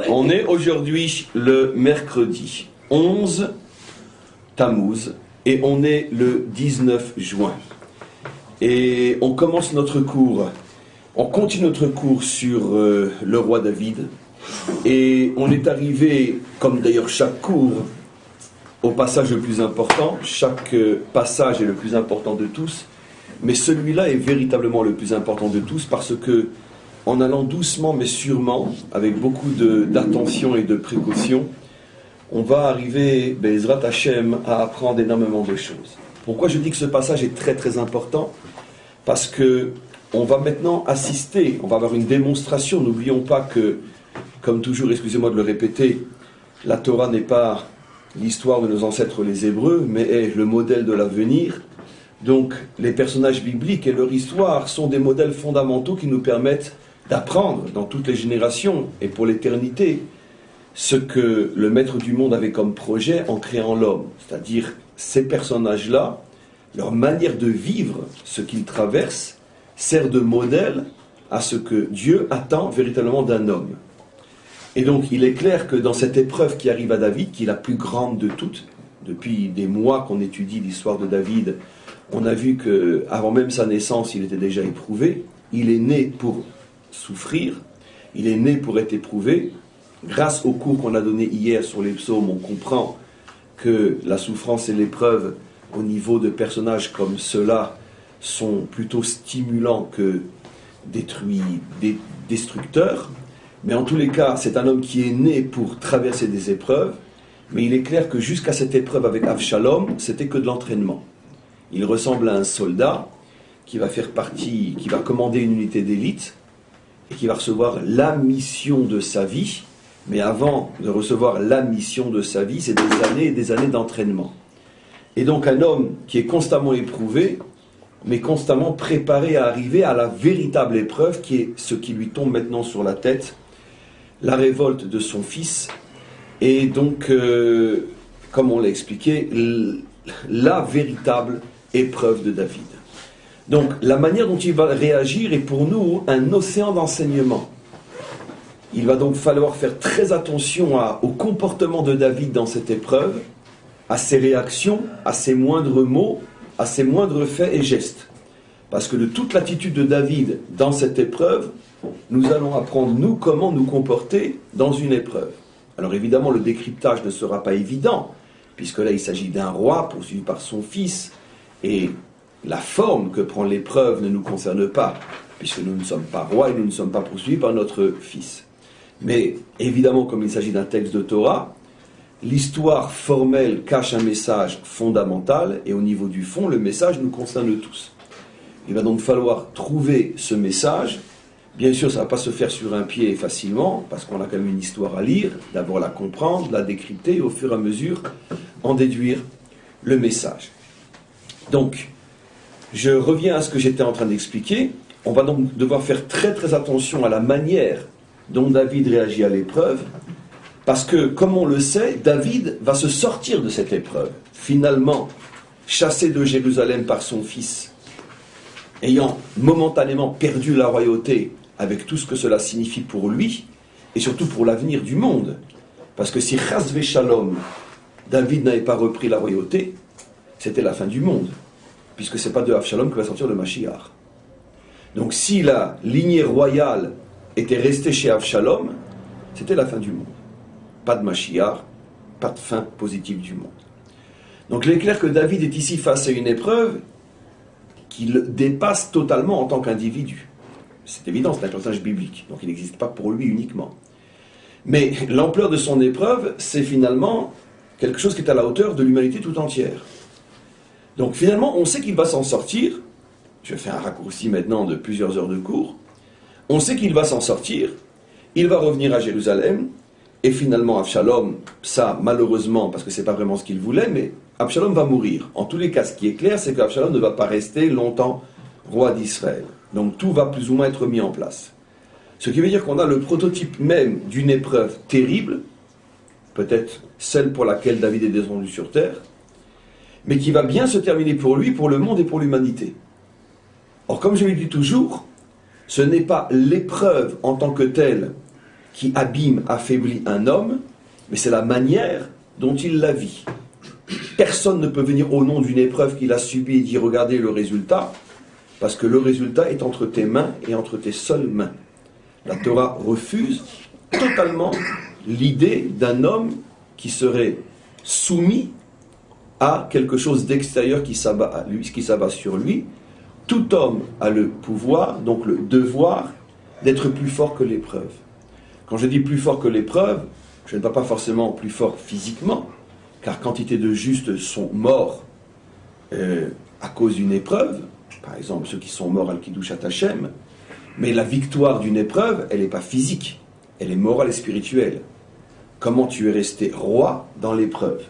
On est aujourd'hui le mercredi 11 Tammuz et on est le 19 juin. Et on commence notre cours, on continue notre cours sur le roi David. Et on est arrivé, comme d'ailleurs chaque cours, au passage le plus important. Chaque passage est le plus important de tous. Mais celui-là est véritablement le plus important de tous parce que, en allant doucement mais sûrement, avec beaucoup d'attention et de précaution, on va arriver, Bezrat Hashem, à apprendre énormément de choses. Pourquoi je dis que ce passage est très très important? Parce que on va maintenant assister, on va avoir une démonstration. N'oublions pas que, comme toujours, excusez-moi de le répéter, la Torah n'est pas l'histoire de nos ancêtres les Hébreux, mais est le modèle de l'avenir. Donc, les personnages bibliques et leur histoire sont des modèles fondamentaux qui nous permettent d'apprendre dans toutes les générations et pour l'éternité ce que le maître du monde avait comme projet en créant l'homme. C'est-à-dire, ces personnages-là, leur manière de vivre ce qu'ils traversent, sert de modèle à ce que Dieu attend véritablement d'un homme. Et donc, il est clair que dans cette épreuve qui arrive à David, qui est la plus grande de toutes, depuis des mois qu'on étudie l'histoire de David, on a vu qu'avant même sa naissance, il était déjà éprouvé. Il est né pour souffrir, il est né pour être éprouvé. Grâce au cours qu'on a donné hier sur les psaumes, on comprend que la souffrance et l'épreuve, au niveau de personnages comme ceux-là, sont plutôt stimulants que destructeurs. Mais en tous les cas, c'est un homme qui est né pour traverser des épreuves. Mais il est clair que jusqu'à cette épreuve avec Avshalom, c'était que de l'entraînement. Il ressemble à un soldat qui va faire partie, qui va commander une unité d'élite et qui va recevoir la mission de sa vie. Mais avant de recevoir la mission de sa vie, c'est des années et des années d'entraînement. Et donc un homme qui est constamment éprouvé, mais constamment préparé à arriver à la véritable épreuve qui est ce qui lui tombe maintenant sur la tête, la révolte de son fils. Et donc, comme on l'a expliqué, la véritable épreuve de David. Donc, la manière dont il va réagir est pour nous un océan d'enseignement. Il va donc falloir faire très attention au comportement de David dans cette épreuve, à ses réactions, à ses moindres mots, à ses moindres faits et gestes. Parce que de toute l'attitude de David dans cette épreuve, nous allons apprendre, nous, comment nous comporter dans une épreuve. Alors évidemment, le décryptage ne sera pas évident, puisque là, il s'agit d'un roi poursuivi par son fils, et la forme que prend l'épreuve ne nous concerne pas, puisque nous ne sommes pas rois et nous ne sommes pas poursuivis par notre fils. Mais évidemment, comme il s'agit d'un texte de Torah, l'histoire formelle cache un message fondamental, et au niveau du fond, le message nous concerne tous. Il va donc falloir trouver ce message. Bien sûr, ça ne va pas se faire sur un pied facilement, parce qu'on a quand même une histoire à lire, d'abord la comprendre, la décrypter, et au fur et à mesure, en déduire le message. Donc, je reviens à ce que j'étais en train d'expliquer. On va donc devoir faire très très attention à la manière dont David réagit à l'épreuve, parce que, comme on le sait, David va se sortir de cette épreuve. Finalement, chassé de Jérusalem par son fils, ayant momentanément perdu la royauté, avec tout ce que cela signifie pour lui, et surtout pour l'avenir du monde. Parce que si Chas Veshalom, David n'avait pas repris la royauté, c'était la fin du monde, puisque ce n'est pas de Avshalom que va sortir le Mashiach. Donc si la lignée royale était restée chez Avshalom, c'était la fin du monde. Pas de Mashiach, pas de fin positive du monde. Donc il est clair que David est ici face à une épreuve qui le dépasse totalement en tant qu'individu. C'est évident, c'est un personnage biblique, donc il n'existe pas pour lui uniquement. Mais l'ampleur de son épreuve, c'est finalement quelque chose qui est à la hauteur de l'humanité tout entière. Donc finalement, on sait qu'il va s'en sortir. Je fais un raccourci maintenant de plusieurs heures de cours. On sait qu'il va s'en sortir. Il va revenir à Jérusalem. Et finalement, Avshalom, ça malheureusement, parce que ce n'est pas vraiment ce qu'il voulait, mais Avshalom va mourir. En tous les cas, ce qui est clair, c'est qu'Avshalom ne va pas rester longtemps roi d'Israël. Donc tout va plus ou moins être mis en place. Ce qui veut dire qu'on a le prototype même d'une épreuve terrible, peut-être celle pour laquelle David est descendu sur terre, mais qui va bien se terminer pour lui, pour le monde et pour l'humanité. Or, comme je le dis toujours, ce n'est pas l'épreuve en tant que telle qui abîme, affaiblit un homme, mais c'est la manière dont il la vit. Personne ne peut venir au nom d'une épreuve qu'il a subie et dire « regardez le résultat », parce que le résultat est entre tes mains et entre tes seules mains. La Torah refuse totalement l'idée d'un homme qui serait soumis à quelque chose d'extérieur qui s'abat sur lui. Tout homme a le pouvoir, donc le devoir, d'être plus fort que l'épreuve. Quand je dis plus fort que l'épreuve, je ne parle pas forcément plus fort physiquement, car quantité de justes sont morts à cause d'une épreuve, par exemple ceux qui sont morts al-Kidushat Hashem, mais la victoire d'une épreuve, elle n'est pas physique, elle est morale et spirituelle. Comment tu es resté roi dans l'épreuve.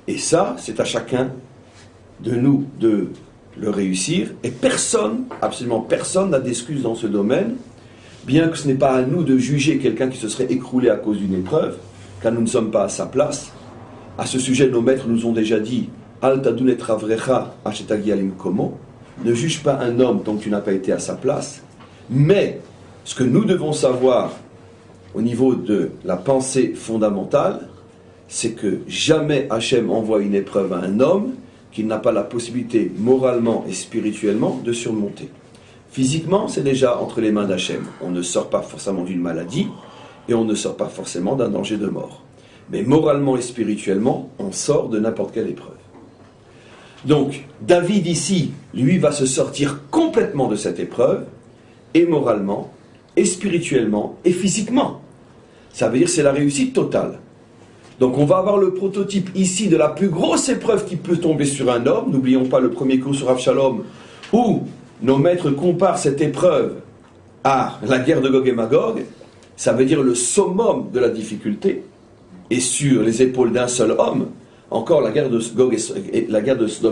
Et ça, c'est à chacun de nous de le réussir, et personne, absolument personne n'a d'excuse dans ce domaine, bien que ce n'est pas à nous de juger quelqu'un qui se serait écroulé à cause d'une épreuve, car nous ne sommes pas à sa place. À ce sujet, nos maîtres nous ont déjà dit Al tadunet ravrecha achetagi alim komo, ne juge pas un homme tant que tu n'as pas été à sa place. Mais ce que nous devons savoir au niveau de la pensée fondamentale, c'est que jamais Hachem envoie une épreuve à un homme qu'il n'a pas la possibilité moralement et spirituellement de surmonter. Physiquement, c'est déjà entre les mains d'Hachem. On ne sort pas forcément d'une maladie et on ne sort pas forcément d'un danger de mort. Mais moralement et spirituellement, on sort de n'importe quelle épreuve. Donc, David ici, lui, va se sortir complètement de cette épreuve, et moralement, et spirituellement, et physiquement. Ça veut dire que c'est la réussite totale. Donc on va avoir le prototype ici de la plus grosse épreuve qui peut tomber sur un homme. N'oublions pas le premier cours sur Avshalom, où nos maîtres comparent cette épreuve à la guerre de Gog et Magog. Ça veut dire le summum de la difficulté. Et sur les épaules d'un seul homme, encore la guerre de Sodome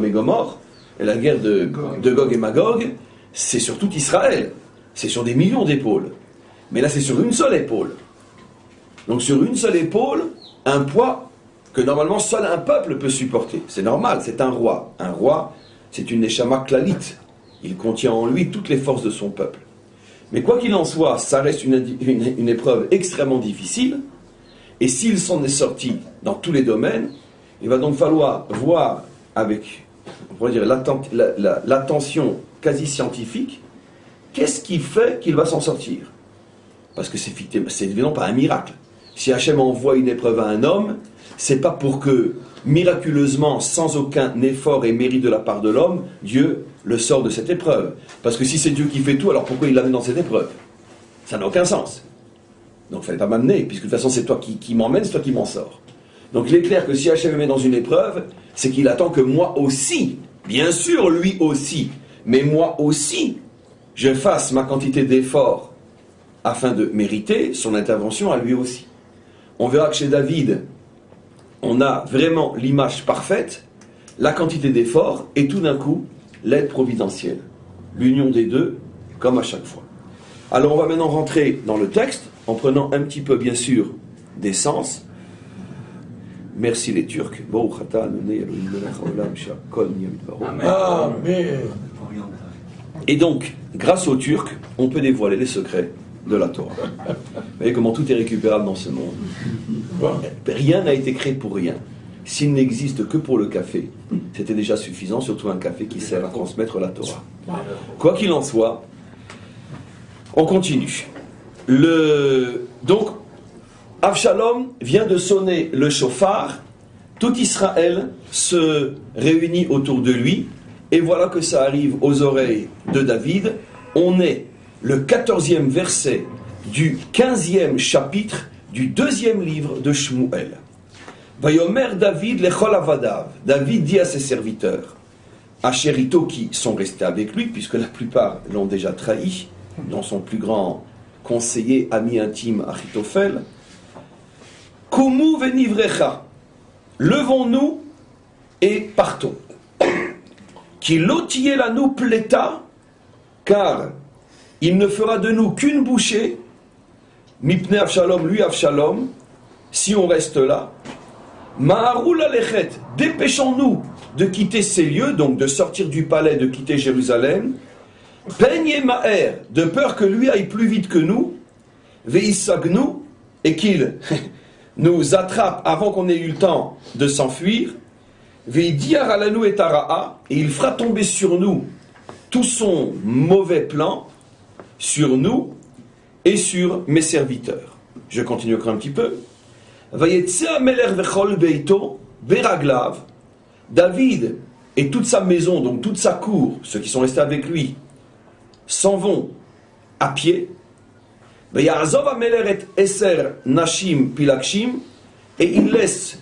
et Gomorrhe, et la guerre de Gog et Magog, c'est sur tout Israël. C'est sur des millions d'épaules. Mais là, c'est sur une seule épaule. Donc sur une seule épaule, un poids que normalement seul un peuple peut supporter. C'est normal, c'est un roi. Un roi, c'est une neshama klalite. Il contient en lui toutes les forces de son peuple. Mais quoi qu'il en soit, ça reste une épreuve extrêmement difficile. Et s'il s'en est sorti dans tous les domaines, il va donc falloir voir avec, on pourrait dire, l'attention quasi scientifique, qu'est-ce qui fait qu'il va s'en sortir? Parce que c'est évidemment pas un miracle. Si Hachem envoie une épreuve à un homme, c'est pas pour que, miraculeusement, sans aucun effort et mérite de la part de l'homme, Dieu le sort de cette épreuve. Parce que si c'est Dieu qui fait tout, alors pourquoi il l'amène dans cette épreuve? Ça n'a aucun sens. Donc il ne fallait pas m'amener, puisque de toute façon c'est toi qui m'emmène, c'est toi qui m'en sors. Donc il est clair que si Hachem me met dans une épreuve, c'est qu'il attend que moi aussi, bien sûr lui aussi, mais moi aussi, je fasse ma quantité d'efforts afin de mériter son intervention à lui aussi. On verra que chez David, on a vraiment l'image parfaite, la quantité d'efforts, et tout d'un coup, l'aide providentielle. L'union des deux, comme à chaque fois. Alors on va maintenant rentrer dans le texte, en prenant un petit peu, bien sûr, d'essence. Merci les Turcs. Amen. Et donc, grâce aux Turcs, on peut dévoiler les secrets de la Torah. Vous voyez comment tout est récupérable dans ce monde. Rien n'a été créé pour rien. S'il n'existe que pour le café, c'était déjà suffisant, surtout un café qui sert à transmettre la Torah. Quoi qu'il en soit, on continue. Donc, Avshalom vient de sonner le shofar, tout Israël se réunit autour de lui, et voilà que ça arrive aux oreilles de David. On est le 14e verset du 15e chapitre du 2e livre de Shmuel. Vayomer David lechol avadav. David dit à ses serviteurs, Asherito, qui sont restés avec lui, puisque la plupart l'ont déjà trahi, dont son plus grand conseiller, ami intime, Achitophel, Kumu venivrecha, levons-nous et partons. Qui lotier la nous pléta, car il ne fera de nous qu'une bouchée, mipne Avshalom, lui Avshalom, si on reste là. Maharul alechet, dépêchons-nous de quitter ces lieux, donc de sortir du palais, de quitter Jérusalem. Peigne Maher, de peur que lui aille plus vite que nous. Veissagnu, et qu'il nous attrape avant qu'on ait eu le temps de s'enfuir, et il fera tomber sur nous tout son mauvais plan, sur nous et sur mes serviteurs. Je continue encore un petit peu. David et toute sa maison, donc toute sa cour, ceux qui sont restés avec lui, s'en vont à pied. Et il laisse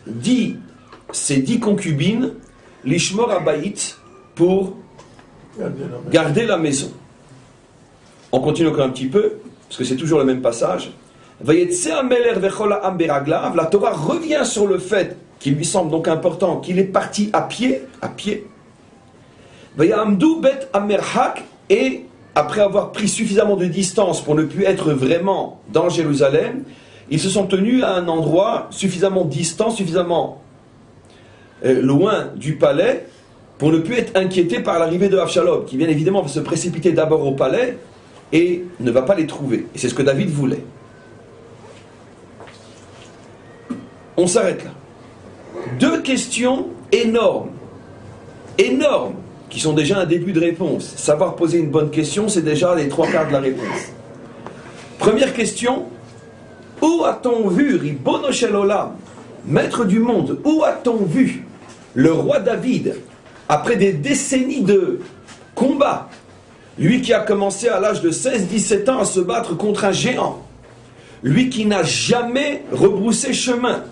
ses 10 concubines, l'ishmor abayit, pour garder la maison. On continue encore un petit peu, parce que c'est toujours le même passage. La Torah revient sur le fait qu'il lui semble donc important qu'il est parti à pied. Et après avoir pris suffisamment de distance pour ne plus être vraiment dans Jérusalem, ils se sont tenus à un endroit suffisamment distant, suffisamment loin du palais, pour ne plus être inquiétés par l'arrivée de Avshalom, qui bien évidemment va se précipiter d'abord au palais et ne va pas les trouver. Et c'est ce que David voulait. On s'arrête là. 2 questions énormes, qui sont déjà un début de réponse. Savoir poser une bonne question, c'est déjà les 3/4 de la réponse. Première question, où a-t-on vu, Ribono Shel Olam, maître du monde, où a-t-on vu le roi David, après des décennies de combat, lui qui a commencé à l'âge de 16-17 ans à se battre contre un géant, lui qui n'a jamais rebroussé chemin,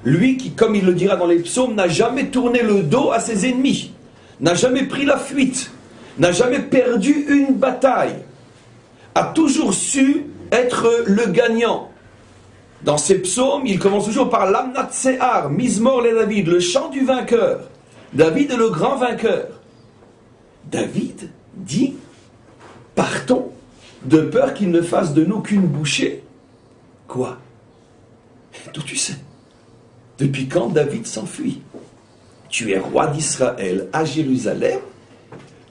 lui qui, comme il le dira dans les psaumes, n'a jamais tourné le dos à ses ennemis, n'a jamais pris la fuite, n'a jamais perdu une bataille, a toujours su être le gagnant. Dans ses psaumes, il commence toujours par l'Amnat Sehar, Mizmor le David, le chant du vainqueur. David est le grand vainqueur. David dit, partons, de peur qu'il ne fasse de nous qu'une bouchée. Quoi? D'où tu sais? Depuis quand David s'enfuit? Tu es roi d'Israël à Jérusalem,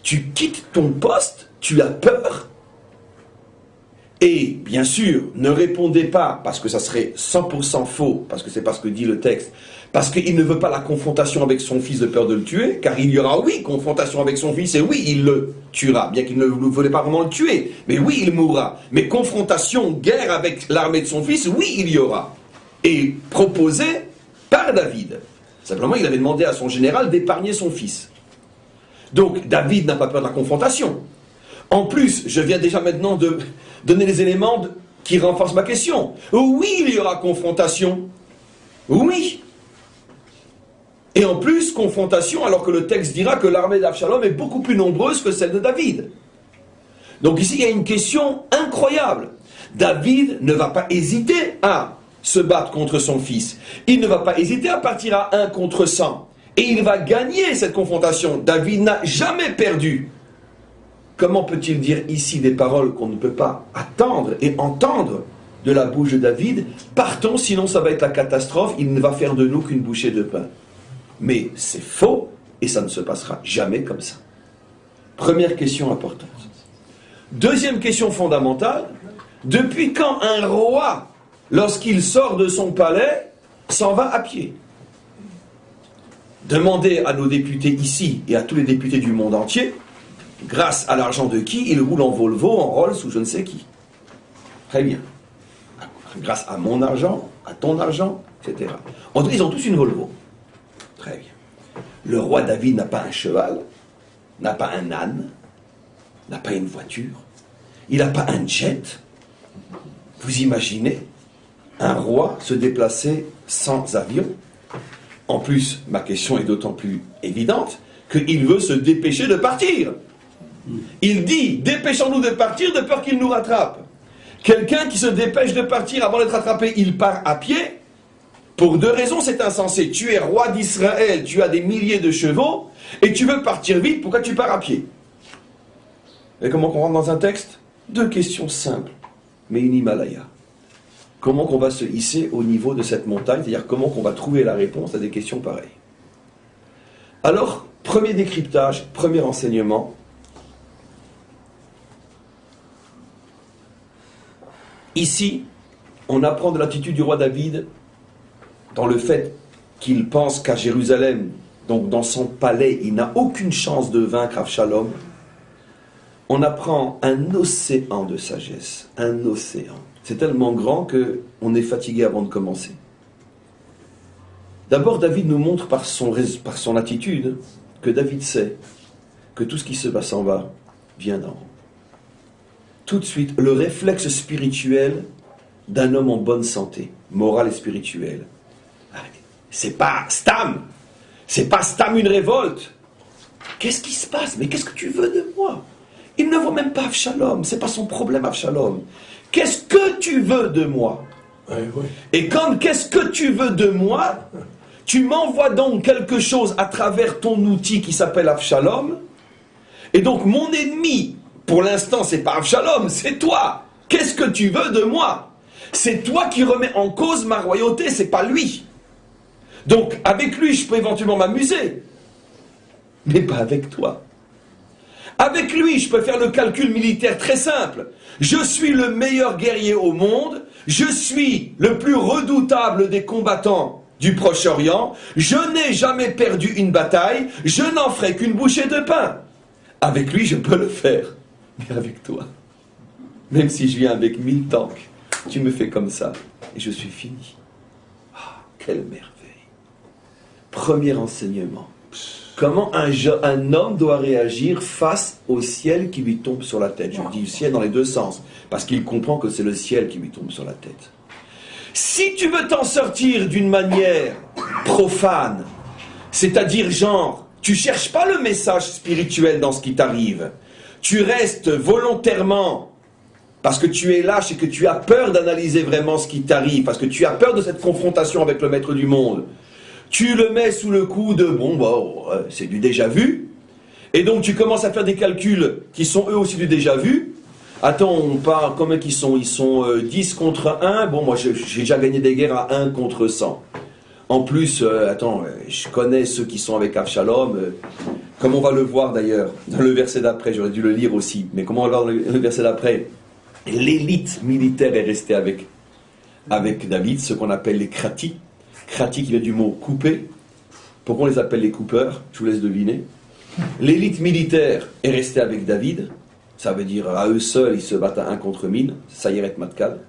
tu quittes ton poste, tu as peur. Et bien sûr, ne répondez pas, parce que ça serait 100% faux, parce que c'est pas ce que dit le texte, parce qu'il ne veut pas la confrontation avec son fils de peur de le tuer, car il y aura, oui, confrontation avec son fils, et oui, il le tuera, bien qu'il ne voulait pas vraiment le tuer, mais oui, il mourra. Mais confrontation, guerre avec l'armée de son fils, oui, il y aura. Et proposé par David. Simplement, il avait demandé à son général d'épargner son fils. Donc, David n'a pas peur de la confrontation. En plus, je viens déjà maintenant de donner les éléments qui renforcent ma question. Oui, il y aura confrontation. Oui. Et en plus, confrontation, alors que le texte dira que l'armée d'Avshalom est beaucoup plus nombreuse que celle de David. Donc ici, il y a une question incroyable. David ne va pas hésiter à se battre contre son fils. Il ne va pas hésiter à partir à 1 contre 100. Et il va gagner cette confrontation. David n'a jamais perdu. Comment peut-il dire ici des paroles qu'on ne peut pas attendre et entendre de la bouche de David? Partons, sinon ça va être la catastrophe, il ne va faire de nous qu'une bouchée de pain. Mais c'est faux et ça ne se passera jamais comme ça. Première question importante. Deuxième question fondamentale, depuis quand un roi, lorsqu'il sort de son palais, s'en va à pied? Demandez à nos députés ici et à tous les députés du monde entier, grâce à l'argent de qui il roule en Volvo, en Rolls ou je ne sais qui. Très bien. Grâce à mon argent, à ton argent, etc. En tout cas, ils ont tous une Volvo. Très bien. Le roi David n'a pas un cheval, n'a pas un âne, n'a pas une voiture, il n'a pas un jet. Vous imaginez un roi se déplacer sans avion? En plus, ma question est d'autant plus évidente qu'il veut se dépêcher de partir. Il dit, dépêchons-nous de partir de peur qu'il nous rattrape. Quelqu'un qui se dépêche de partir avant d'être rattrapé, il part à pied. Pour 2 raisons, c'est insensé. Tu es roi d'Israël, tu as des milliers de chevaux, et tu veux partir vite, pourquoi tu pars à pied? Et comment on rentre dans un texte? 2 questions simples, mais une Himalaya. Comment qu'on va se hisser au niveau de cette montagne, c'est-à-dire comment qu'on va trouver la réponse à des questions pareilles. Alors, premier décryptage, premier enseignement. Ici, on apprend de l'attitude du roi David dans le fait qu'il pense qu'à Jérusalem, donc dans son palais, il n'a aucune chance de vaincre Avshalom. On apprend un océan de sagesse, un océan. C'est tellement grand qu'on est fatigué avant de commencer. D'abord, David nous montre par son attitude que David sait que tout ce qui se passe en bas vient d'en haut. Tout de suite, le réflexe spirituel d'un homme en bonne santé, morale et spirituelle. C'est pas Stam une révolte. Qu'est-ce qui se passe? Mais qu'est-ce que tu veux de moi? Il ne vaut même pas Avshalom, c'est pas son problème Avshalom. Qu'est-ce que tu veux de moi? Oui. Et comme qu'est-ce que tu veux de moi, tu m'envoies donc quelque chose à travers ton outil qui s'appelle Avshalom. Et donc mon ennemi, pour l'instant, c'est pas Avshalom, c'est toi. Qu'est-ce que tu veux de moi? C'est toi qui remets en cause ma royauté, c'est pas lui. Donc avec lui, je peux éventuellement m'amuser, mais pas avec toi. Avec lui, je peux faire le calcul militaire très simple. Je suis le meilleur guerrier au monde, je suis le plus redoutable des combattants du Proche-Orient, je n'ai jamais perdu une bataille, je n'en ferai qu'une bouchée de pain. Avec lui, je peux le faire, mais avec toi, même si je viens avec 1000 tanks, tu me fais comme ça, et je suis fini. Ah, quelle merveille! Premier enseignement. Comment un homme doit réagir face au ciel qui lui tombe sur la tête. Je dis ciel dans les deux sens, parce qu'il comprend que c'est le ciel qui lui tombe sur la tête. Si tu veux t'en sortir d'une manière profane, c'est-à-dire genre, tu cherches pas le message spirituel dans ce qui t'arrive, tu restes volontairement, parce que tu es lâche et que tu as peur d'analyser vraiment ce qui t'arrive, parce que tu as peur de cette confrontation avec le maître du monde, tu le mets sous le coup de, c'est du déjà vu, et donc tu commences à faire des calculs qui sont eux aussi du déjà vu. Attends, on parle, combien qu'ils sont? Ils sont 10 contre 1, bon moi j'ai déjà gagné des guerres à 1 contre 100. En plus, je connais ceux qui sont avec Avshalom, comme on va le voir d'ailleurs, dans le verset d'après, j'aurais dû le lire aussi, mais comment on va le voir dans le verset d'après, l'élite militaire est restée avec David, ce qu'on appelle les kratis. Krati qui vient du mot couper. Pourquoi on les appelle les coupeurs? Je vous laisse deviner. L'élite militaire est restée avec David. Ça veut dire à eux seuls, ils se battent à 1 contre 1000. Ça irait Matkal.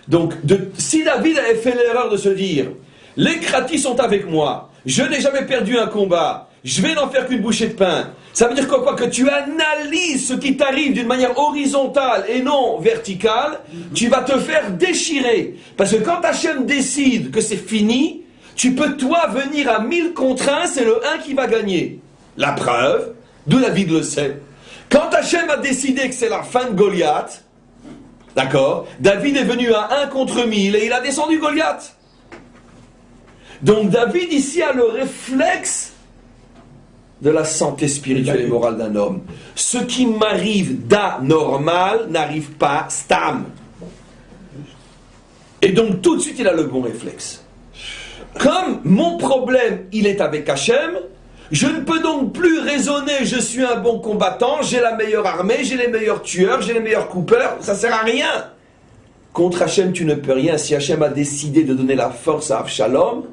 Donc, si David avait fait l'erreur de se dire les Kratis sont avec moi, je n'ai jamais perdu un combat, je vais n'en faire qu'une bouchée de pain. Ça veut dire quoi? Que tu analyses ce qui t'arrive d'une manière horizontale et non verticale, tu vas te faire déchirer. Parce que quand Hachem décide que c'est fini, tu peux toi venir à 1000 contre 1, c'est le 1 qui va gagner. La preuve, d'où David le sait. Quand Hachem a décidé que c'est la fin de Goliath, d'accord, David est venu à 1 contre 1000 et il a descendu Goliath. Donc David ici a le réflexe de la santé spirituelle et morale d'un homme. Ce qui m'arrive d'anormal n'arrive pas stam. Et donc tout de suite il a le bon réflexe. Comme mon problème il est avec Hachem, je ne peux donc plus raisonner, je suis un bon combattant, j'ai la meilleure armée, j'ai les meilleurs tueurs, j'ai les meilleurs coupeurs, ça sert à rien. Contre Hachem tu ne peux rien. Si Hachem a décidé de donner la force à Avshalom,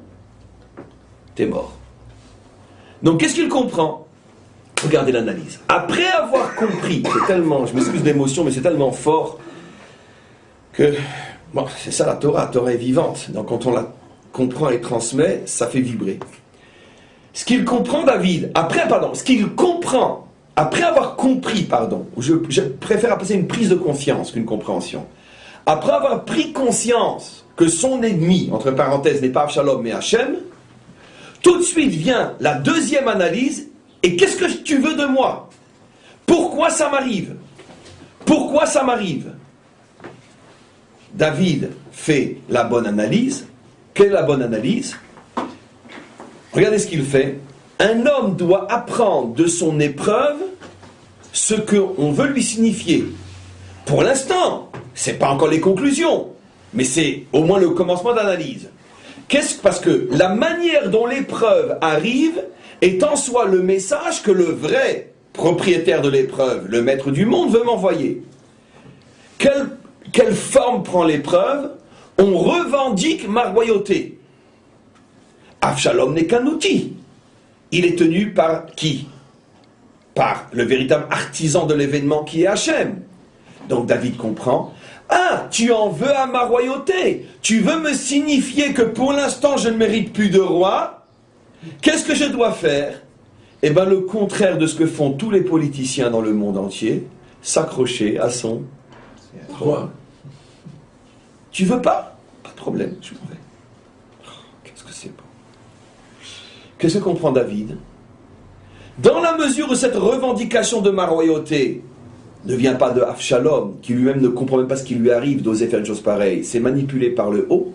t'es mort. Donc qu'est-ce qu'il comprend? Regardez l'analyse. Après avoir compris, c'est tellement, je m'excuse d'émotion, mais c'est tellement fort que, bon, c'est ça la Torah est vivante. Donc quand on la comprend et transmet, ça fait vibrer. Ce qu'il comprend David, après avoir compris, je préfère appeler ça une prise de conscience qu'une compréhension. Après avoir pris conscience que son ennemi, entre parenthèses, n'est pas Avshalom mais Hachem, tout de suite vient la deuxième analyse. Et qu'est-ce que tu veux de moi? Pourquoi ça m'arrive? Pourquoi ça m'arrive? David fait la bonne analyse. Quelle est la bonne analyse? Regardez ce qu'il fait. Un homme doit apprendre de son épreuve ce qu'on veut lui signifier. Pour l'instant, ce n'est pas encore les conclusions, mais c'est au moins le commencement d'analyse. Parce que la manière dont l'épreuve arrive est en soi le message que le vrai propriétaire de l'épreuve, le maître du monde, veut m'envoyer. quelle forme prend l'épreuve? On revendique ma royauté. Avshalom n'est qu'un outil. Il est tenu par qui? Par le véritable artisan de l'événement qui est Hachem. Donc David comprend, ah, tu en veux à ma royauté, tu veux me signifier que pour l'instant je ne mérite plus de roi, qu'est-ce que je dois faire? Eh bien le contraire de ce que font tous les politiciens dans le monde entier, s'accrocher à son roi. Tu veux pas? Pas de problème, je m'en vais. Oh, qu'est-ce que c'est beau. Qu'est-ce que comprend David? Dans la mesure où cette revendication de ma royauté ne vient pas de Avshalom, qui lui-même ne comprend même pas ce qui lui arrive d'oser faire une chose pareille, c'est manipulé par le haut,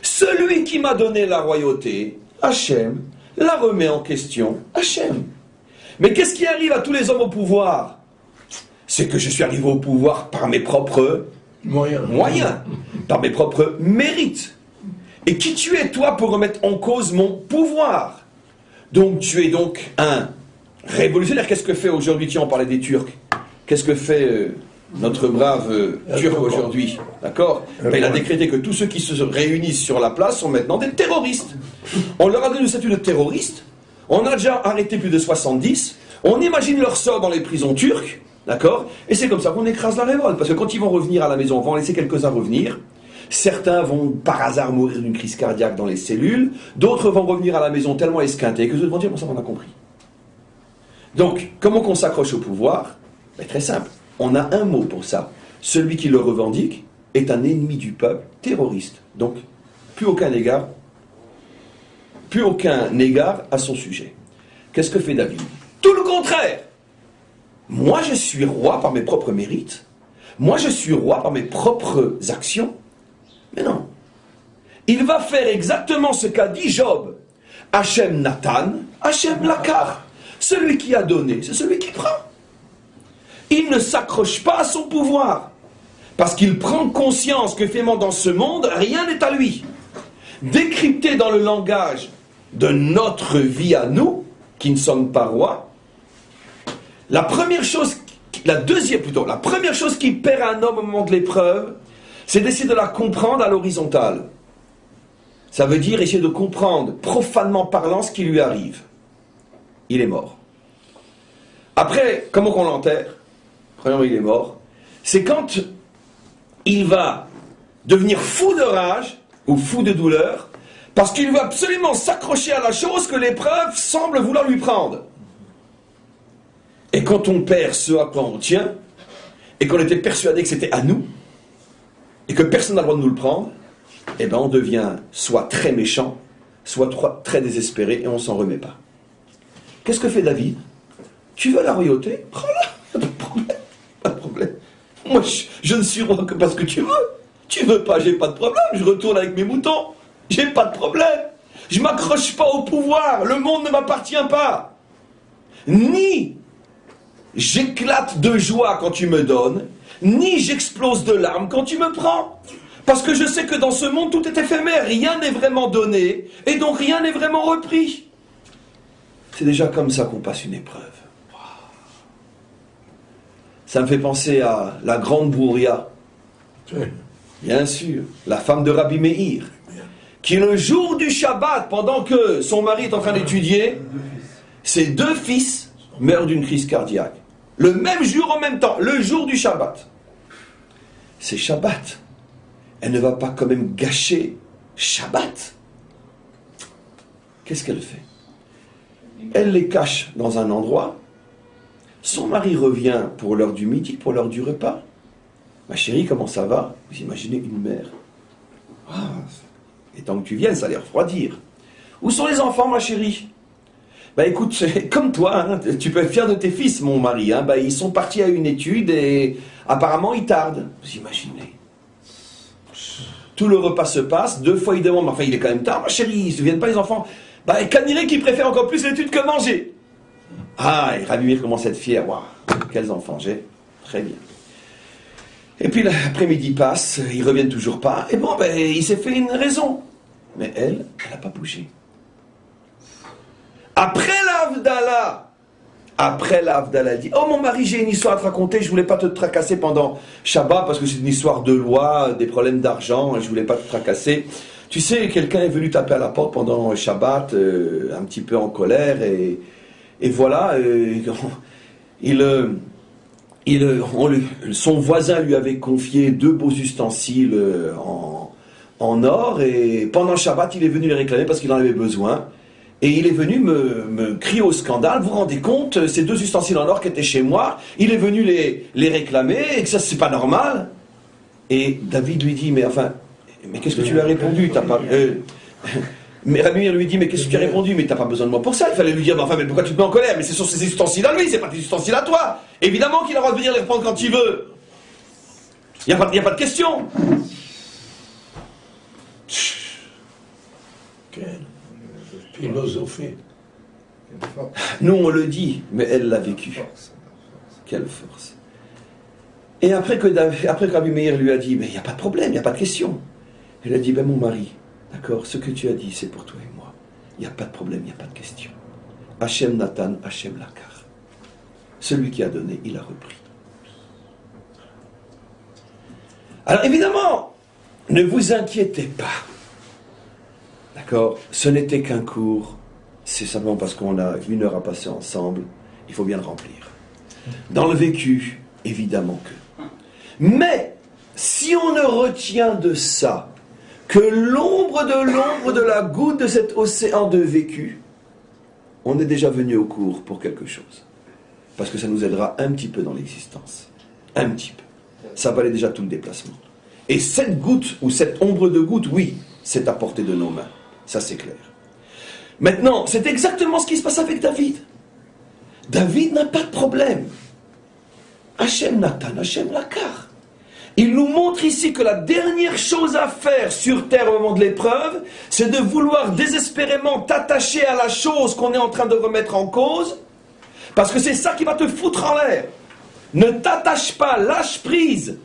celui qui m'a donné la royauté, Hachem, la remet en question, Hachem. Mais qu'est-ce qui arrive à tous les hommes au pouvoir? C'est que je suis arrivé au pouvoir par mes propres moyens, par mes propres mérites. Et qui tu es, toi, pour remettre en cause mon pouvoir? Donc tu es donc un révolutionnaire. Qu'est-ce que fait aujourd'hui, tiens, on parlait des Turcs, qu'est-ce que fait notre brave Turc aujourd'hui? D'accord? Il a décrété que tous ceux qui se réunissent sur la place sont maintenant des terroristes. On leur a donné le statut de terroriste. On a déjà arrêté plus de 70. On imagine leur sort dans les prisons turques. D'accord? Et c'est comme ça qu'on écrase la révolte. Parce que quand ils vont revenir à la maison, on va en laisser quelques-uns revenir. Certains vont par hasard mourir d'une crise cardiaque dans les cellules. D'autres vont revenir à la maison tellement esquintés que les autres vont dire, bon ça on a compris. Donc, comment qu'on s'accroche au pouvoir? Ben, très simple. On a un mot pour ça. Celui qui le revendique est un ennemi du peuple, terroriste. Donc, plus aucun égard à son sujet. Qu'est-ce que fait David? Tout le contraire. Moi, je suis roi par mes propres mérites. Moi, je suis roi par mes propres actions. Mais non. Il va faire exactement ce qu'a dit Job. Hachem Nathan, Hachem Lakar. Celui qui a donné, c'est celui qui prend. Il ne s'accroche pas à son pouvoir. Parce qu'il prend conscience que finalement dans ce monde, rien n'est à lui. Décrypté dans le langage de notre vie à nous, qui ne sommes pas rois, la première chose qui perd un homme au moment de l'épreuve, c'est d'essayer de la comprendre à l'horizontale. Ça veut dire essayer de comprendre, profanement parlant, ce qui lui arrive. Il est mort. Après, comment qu'on l'enterre? Premièrement, il est mort. C'est quand il va devenir fou de rage, ou fou de douleur, parce qu'il veut absolument s'accrocher à la chose que l'épreuve semble vouloir lui prendre. Et quand on perd ce à quoi on tient, et qu'on était persuadé que c'était à nous, et que personne n'a le droit de nous le prendre, eh bien on devient soit très méchant, soit très désespéré, et on ne s'en remet pas. Qu'est-ce que fait David? Tu veux la royauté? Prends-la, pas de problème, pas de problème. Moi, je ne suis roi que parce que tu veux. Tu veux pas, j'ai pas de problème, je retourne avec mes moutons, j'ai pas de problème. Je m'accroche pas au pouvoir, le monde ne m'appartient pas. Ni j'éclate de joie quand tu me donnes, ni j'explose de larmes quand tu me prends. Parce que je sais que dans ce monde, tout est éphémère, rien n'est vraiment donné, et donc rien n'est vraiment repris. C'est déjà comme ça qu'on passe une épreuve. Ça me fait penser à la grande Bouria. Bien sûr, la femme de Rabbi Meir, qui le jour du Shabbat, pendant que son mari est en train d'étudier, ses deux fils meurent d'une crise cardiaque. Le même jour en même temps, le jour du Shabbat. C'est Shabbat. Elle ne va pas quand même gâcher Shabbat. Qu'est-ce qu'elle fait? Elle les cache dans un endroit. Son mari revient pour l'heure du midi, pour l'heure du repas. Ma chérie, comment ça va? Vous imaginez une mère. Ah, et tant que tu viennes, ça allait refroidir. Où sont les enfants, ma chérie? Bah écoute, c'est comme toi, hein, tu peux être fier de tes fils, mon mari. Hein, bah, ils sont partis à une étude et apparemment ils tardent. Vous imaginez? Tout le repas se passe, 2 fois il demande, mais enfin il est quand même tard, ma chérie, ils ne se souviennent pas les enfants. Bah Caniré qui préfère encore plus l'étude que manger. Ah, et Rabbi Meir commence à être fier. Waouh, quels enfants j'ai. Très bien. Et puis l'après-midi passe, ils reviennent toujours pas. Et bon, ben, il s'est fait une raison. Mais elle n'a pas bougé. Après l'Avdallah, Après l'Avdala, elle dit, oh mon mari, j'ai une histoire à te raconter, je voulais pas te tracasser pendant Shabbat, parce que c'est une histoire de loi, des problèmes d'argent, je voulais pas te tracasser. Tu sais, quelqu'un est venu taper à la porte pendant Shabbat, un petit peu en colère, et voilà, son voisin lui avait confié 2 beaux ustensiles en or, et pendant Shabbat, il est venu les réclamer parce qu'il en avait besoin. Et il est venu me crier au scandale. Vous vous rendez compte, ces 2 ustensiles en or qui étaient chez moi, il est venu les réclamer, et que ça, c'est pas normal. Et David lui dit, mais qu'est-ce que tu lui as répondu? T'as pas... Mais Rabbi lui dit, mais qu'est-ce que tu as répondu? Mais t'as pas besoin de moi pour ça. Il fallait lui dire, mais pourquoi tu te mets en colère? Mais c'est sur ses ustensiles à lui, c'est pas tes ustensiles à toi. Évidemment qu'il a le droit de venir les reprendre quand il veut. Il n'y a pas de question. Philosophie. Nous on le dit, mais elle l'a vécu. Quelle force. Et après que Rabbi Meir lui a dit, mais il n'y a pas de problème, il n'y a pas de question. Elle a dit, mon mari, d'accord, ce que tu as dit, c'est pour toi et moi. Il n'y a pas de problème, il n'y a pas de question. Hachem Natan, Hachem Lakar. Celui qui a donné, il a repris. Alors évidemment, ne vous inquiétez pas. D'accord? Ce n'était qu'un cours. C'est simplement parce qu'on a 1 heure à passer ensemble. Il faut bien le remplir. Dans le vécu, évidemment que. Mais, si on ne retient de ça que l'ombre de la goutte de cet océan de vécu, on est déjà venu au cours pour quelque chose. Parce que ça nous aidera un petit peu dans l'existence. Un petit peu. Ça valait déjà tout le déplacement. Et cette goutte, ou cette ombre de goutte, oui, c'est à portée de nos mains. Ça, c'est clair. Maintenant, c'est exactement ce qui se passe avec David. David n'a pas de problème. Hachem Natan, Hachem Lakar. Il nous montre ici que la dernière chose à faire sur terre au moment de l'épreuve, c'est de vouloir désespérément t'attacher à la chose qu'on est en train de remettre en cause, parce que c'est ça qui va te foutre en l'air. Ne t'attache pas, lâche prise.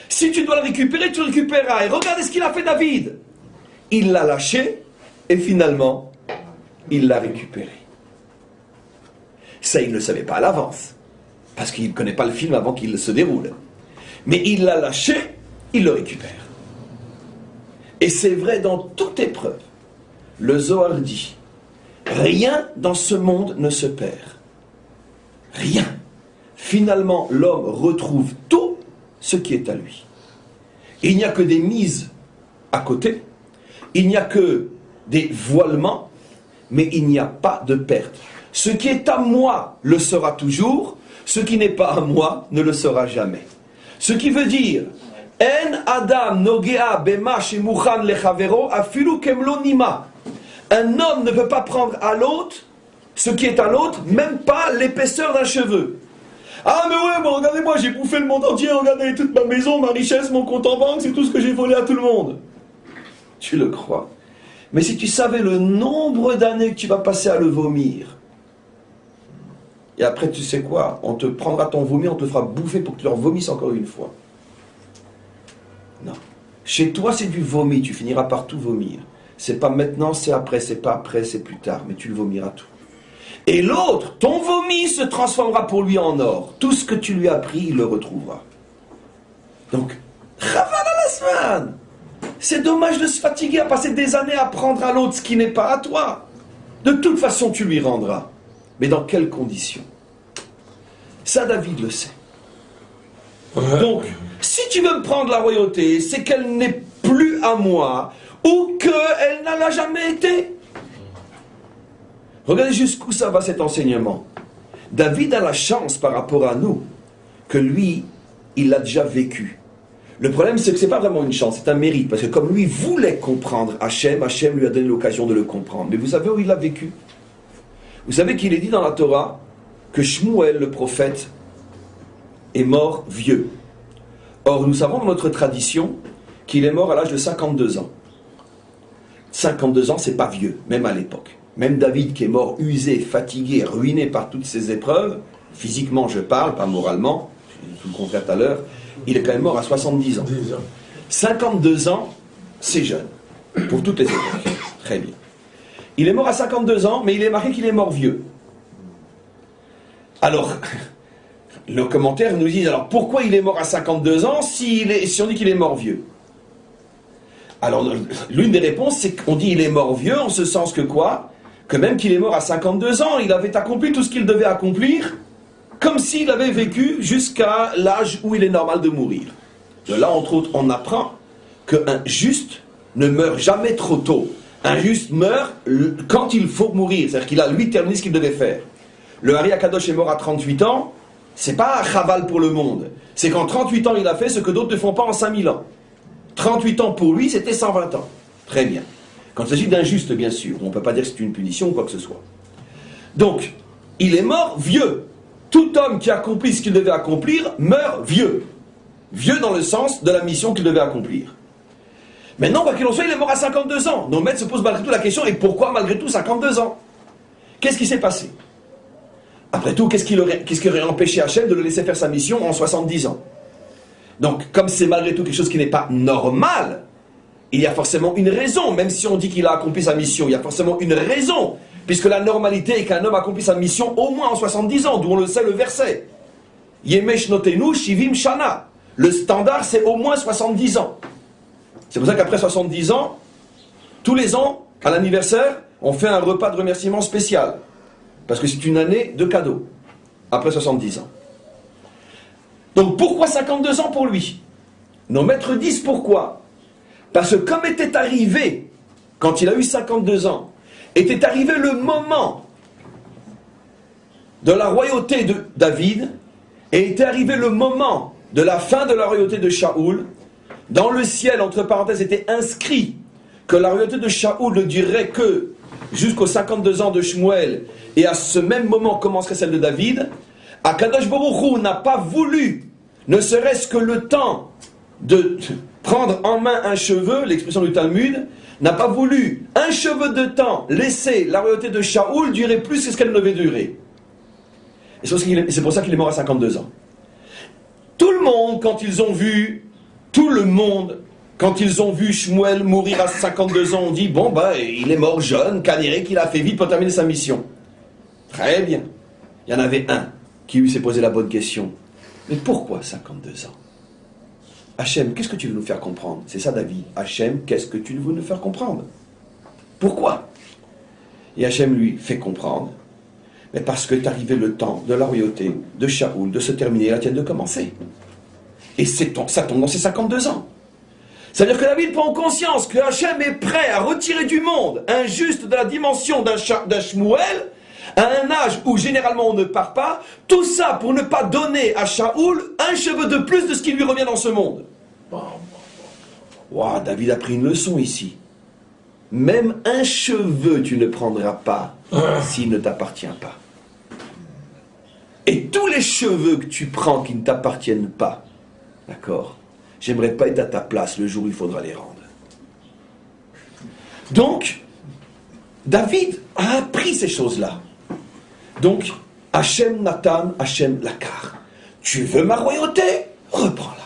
Si tu dois le récupérer, tu le récupéreras. Et regardez ce qu'il a fait David. Il l'a lâché, et finalement, il l'a récupéré. Ça, il ne le savait pas à l'avance, parce qu'il ne connaît pas le film avant qu'il se déroule. Mais il l'a lâché, il le récupère. Et c'est vrai dans toute épreuve. Le Zohar dit, rien dans ce monde ne se perd. Rien. Finalement, l'homme retrouve tout ce qui est à lui. Il n'y a que des mises à côté, il n'y a que des voilements, mais il n'y a pas de perte. Ce qui est à moi le sera toujours, ce qui n'est pas à moi ne le sera jamais. Ce qui veut dire, En Adam nogea bema shemuchan lechavero afilu kemlo nima. Un homme ne peut pas prendre à l'autre ce qui est à l'autre, même pas l'épaisseur d'un cheveu. Ah mais ouais, bon, regardez-moi, j'ai bouffé le monde entier, regardez toute ma maison, ma richesse, mon compte en banque, c'est tout ce que j'ai volé à tout le monde. Tu le crois? Mais si tu savais le nombre d'années que tu vas passer à le vomir, et après tu sais quoi, on te prendra ton vomi, on te fera bouffer pour que tu leur vomisses encore une fois. Non. Chez toi c'est du vomi, tu finiras par tout vomir. C'est pas maintenant, c'est après, c'est pas après, c'est plus tard, mais tu le vomiras tout. Et l'autre, ton vomi se transformera pour lui en or. Tout ce que tu lui as pris, il le retrouvera. Donc, Chaval à la semaine. C'est dommage de se fatiguer à passer des années à prendre à l'autre ce qui n'est pas à toi. De toute façon, tu lui rendras. Mais dans quelles conditions? Ça, David le sait. Donc, si tu veux me prendre la royauté, c'est qu'elle n'est plus à moi, ou qu'elle n'en a jamais été. Regardez jusqu'où ça va cet enseignement. David a la chance par rapport à nous, que lui, il l'a déjà vécu. Le problème, c'est que ce n'est pas vraiment une chance, c'est un mérite. Parce que comme lui voulait comprendre Hachem, Hachem lui a donné l'occasion de le comprendre. Mais vous savez où il l'a vécu? Vous savez qu'il est dit dans la Torah que Shmuel, le prophète, est mort vieux. Or, nous savons dans notre tradition qu'il est mort à l'âge de 52 ans. 52 ans, c'est pas vieux, même à l'époque. Même David qui est mort usé, fatigué, ruiné par toutes ces épreuves, physiquement je parle, pas moralement, tout le contraire tout à l'heure, il est quand même mort à 70 ans. 52 ans, c'est jeune, pour toutes les époques. Très bien. Il est mort à 52 ans, mais il est marqué qu'il est mort vieux. Alors, le commentaire nous dit, alors pourquoi il est mort à 52 ans si on dit qu'il est mort vieux? Alors, l'une des réponses, c'est qu'on dit qu'il est mort vieux, en ce sens que quoi? Que même qu'il est mort à 52 ans, il avait accompli tout ce qu'il devait accomplir, comme s'il avait vécu jusqu'à l'âge où il est normal de mourir. De là, entre autres, on apprend qu'un juste ne meurt jamais trop tôt. Un juste meurt quand il faut mourir, c'est-à-dire qu'il a lui terminé ce qu'il devait faire. Le Hari Akadosh est mort à 38 ans, c'est pas un chaval pour le monde, c'est qu'en 38 ans il a fait ce que d'autres ne font pas en 5000 ans. 38 ans pour lui, c'était 120 ans. Très bien. Quand il s'agit d'injuste, bien sûr, on ne peut pas dire que c'est une punition ou quoi que ce soit. Donc, il est mort vieux. Tout homme qui accomplit ce qu'il devait accomplir meurt vieux. Vieux dans le sens de la mission qu'il devait accomplir. Maintenant, quoi qu'il en soit, il est mort à 52 ans. Nos maîtres se posent malgré tout la question, et pourquoi malgré tout 52 ans? Qu'est-ce qui s'est passé? Après tout, qu'est-ce qui aurait empêché Hachem de le laisser faire sa mission en 70 ans? Donc, comme c'est malgré tout quelque chose qui n'est pas normal, il y a forcément une raison. Même si on dit qu'il a accompli sa mission, il y a forcément une raison. Puisque la normalité est qu'un homme accomplit sa mission au moins en 70 ans, d'où on le sait le verset. Yemesh notenu shivim shana. Le standard, c'est au moins 70 ans. C'est pour ça qu'après 70 ans, tous les ans, à l'anniversaire, on fait un repas de remerciement spécial. Parce que c'est une année de cadeaux, après 70 ans. Donc pourquoi 52 ans pour lui? Nos maîtres disent pourquoi. Parce que comme était arrivé, quand il a eu 52 ans, était arrivé le moment de la royauté de David, et était arrivé le moment de la fin de la royauté de Shaoul, dans le ciel, entre parenthèses, était inscrit que la royauté de Shaoul ne durerait que jusqu'aux 52 ans de Shmuel, et à ce même moment commencerait celle de David. Akadosh Baruch Hu n'a pas voulu, ne serait-ce que le temps de prendre en main un cheveu, l'expression du Talmud, n'a pas voulu un cheveu de temps laisser la royauté de Shaoul durer plus que ce qu'elle devait durer. Et c'est pour ça qu'il est mort à 52 ans. Tout le monde, quand ils ont vu Shmuel mourir à 52 ans, on dit, bon, il est mort jeune, Kaniré qu'il a fait vite pour terminer sa mission. Très bien. Il y en avait un qui lui s'est posé la bonne question. Mais pourquoi 52 ans? Hachem, qu'est-ce que tu veux nous faire comprendre? C'est ça, David. Hachem, qu'est-ce que tu veux nous faire comprendre? Pourquoi? Et Hachem lui fait comprendre. Mais parce que est arrivé le temps de la royauté de Shaoul de se terminer, la tienne de commencer. Et ça tombe dans ses 52 ans. C'est-à-dire que David prend conscience que Hachem est prêt à retirer du monde un juste de la dimension d'un Shmuel, à un âge où généralement on ne part pas, tout ça pour ne pas donner à Shaoul un cheveu de plus de ce qui lui revient dans ce monde. Wow, David a pris une leçon ici. Même un cheveu tu ne prendras pas s'il ne t'appartient pas. Et tous les cheveux que tu prends qui ne t'appartiennent pas, d'accord, j'aimerais pas être à ta place le jour où il faudra les rendre. Donc, David a appris ces choses-là. Donc, Hachem Natan, Hachem Lakar. Tu veux ma royauté? Reprends-la.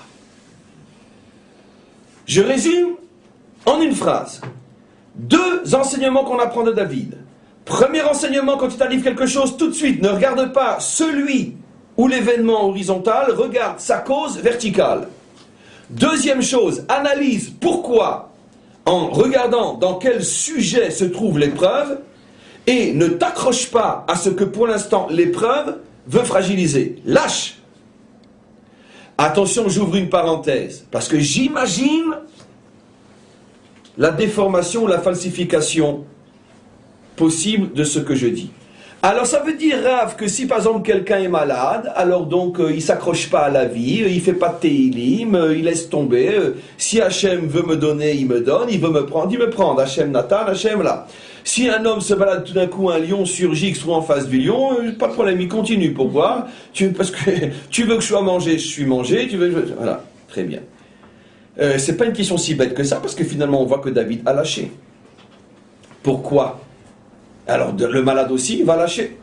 Je résume en une phrase. 2 enseignements qu'on apprend de David. Premier enseignement, quand il t'arrive quelque chose, tout de suite, ne regarde pas celui ou l'événement horizontal, regarde sa cause verticale. Deuxième chose, analyse pourquoi, en regardant dans quel sujet se trouve l'épreuve, et ne t'accroche pas à ce que pour l'instant l'épreuve veut fragiliser. Lâche. Attention, j'ouvre une parenthèse, parce que j'imagine la déformation ou la falsification possible de ce que je dis. Alors ça veut dire, Rav, que si par exemple quelqu'un est malade, alors donc il ne s'accroche pas à la vie, il ne fait pas de télim, il laisse tomber. Si Hachem veut me donner, il me donne, il veut me prendre, il me prend. Hachem Natan, Hachem là. Si un homme se balade tout d'un coup, un lion surgit, il se trouve en face du lion, pas de problème, il continue. Pourquoi? Parce que tu veux que je sois mangé, je suis mangé, voilà, très bien. C'est pas une question si bête que ça, parce que finalement on voit que David a lâché. Pourquoi? Alors le malade aussi va lâcher.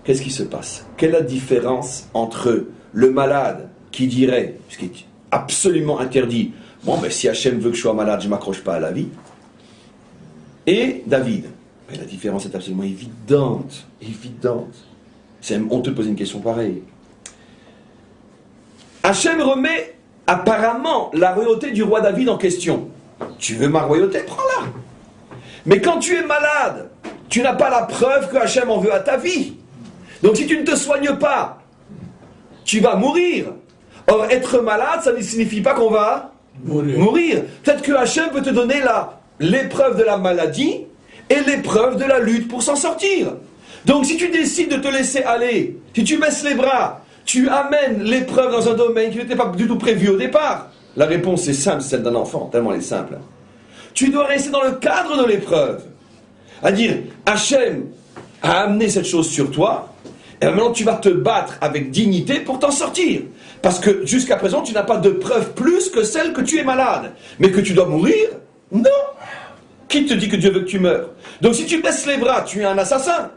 Qu'est-ce qui se passe? Quelle est la différence entre le malade qui dirait, ce qui est absolument interdit, bon ben si Hachem veut que je sois malade, je ne m'accroche pas à la vie, et David? Mais la différence est absolument évidente, évidente. C'est honteux de poser une question pareille. Hachem remet apparemment la royauté du roi David en question. Tu veux ma royauté? Prends-la. Mais quand tu es malade, tu n'as pas la preuve que Hachem en veut à ta vie. Donc si tu ne te soignes pas, tu vas mourir. Or, être malade, ça ne signifie pas qu'on va mourir. Peut-être que Hachem peut te donner l'épreuve de la maladie et l'épreuve de la lutte pour s'en sortir. Donc si tu décides de te laisser aller, si tu baisses les bras, tu amènes l'épreuve dans un domaine qui n'était pas du tout prévu au départ. La réponse est simple, celle d'un enfant, tellement elle est simple. Tu dois rester dans le cadre de l'épreuve. À dire, Hachem a amené cette chose sur toi, et maintenant tu vas te battre avec dignité pour t'en sortir. Parce que jusqu'à présent, tu n'as pas de preuve plus que celle que tu es malade. Mais que tu dois mourir? Non. Qui te dit que Dieu veut que tu meurs? Donc si tu baisses les bras, tu es un assassin.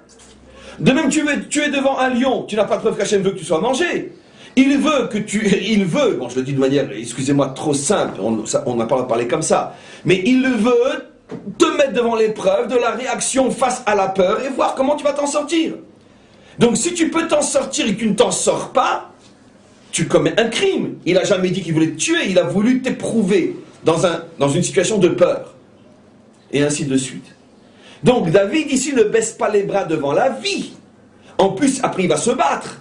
De même, tu es devant un lion, tu n'as pas de preuve qu'Hachem veut que tu sois mangé. Il veut, bon je le dis de manière, excusez-moi, trop simple, on n'a pas parlé comme ça, mais il veut te mettre devant l'épreuve de la réaction face à la peur et voir comment tu vas t'en sortir. Donc si tu peux t'en sortir et que tu ne t'en sors pas, tu commets un crime. Il n'a jamais dit qu'il voulait te tuer, il a voulu t'éprouver dans une situation de peur. Et ainsi de suite. Donc David ici ne baisse pas les bras devant la vie. En plus, après il va se battre.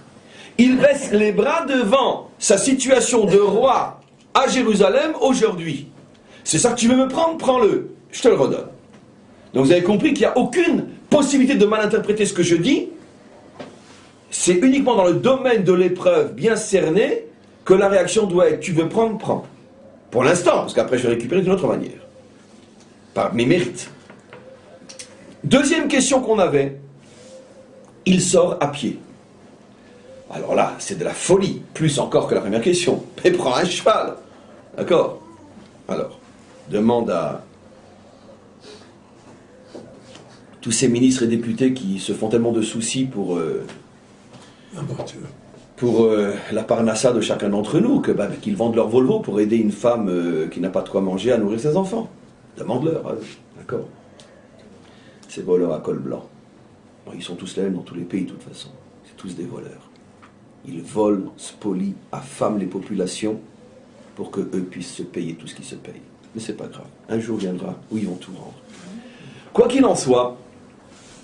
Il baisse les bras devant sa situation de roi à Jérusalem aujourd'hui. C'est ça que tu veux me prendre? Prends-le. Je te le redonne. Donc vous avez compris qu'il n'y a aucune possibilité de mal interpréter ce que je dis. C'est uniquement dans le domaine de l'épreuve bien cernée que la réaction doit être: tu veux prendre, prends. Pour l'instant, parce qu'après je vais récupérer d'une autre manière. Par mes mérites. Deuxième question qu'on avait, il sort à pied. Alors là, c'est de la folie, plus encore que la première question. Mais prends un cheval. D'accord? Alors, demande à tous ces ministres et députés qui se font tellement de soucis pour la parnassa de chacun d'entre nous, qu'ils vendent leur Volvo pour aider une femme qui n'a pas de quoi manger à nourrir ses enfants. Demande-leur, d'accord? Ces voleurs à col blanc. Alors, ils sont tous les mêmes dans tous les pays de toute façon. C'est tous des voleurs. Ils volent, spolient, affament les populations pour qu'eux puissent se payer tout ce qui se paye. Mais c'est pas grave. Un jour viendra où ils vont tout rendre. Quoi qu'il en soit,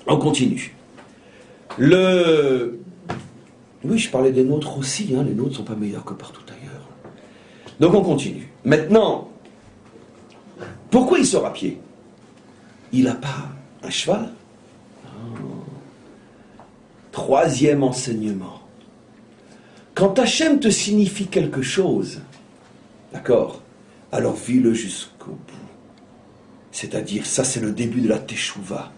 on continue. Oui, je parlais des nôtres aussi. Les nôtres ne sont pas meilleurs que partout ailleurs. Donc on continue. Maintenant, pourquoi il sort à pied? Il n'a pas un cheval? Troisième enseignement. Quand Hachem te signifie quelque chose, d'accord, alors vis-le jusqu'au bout. C'est-à-dire, ça c'est le début de la teshuva.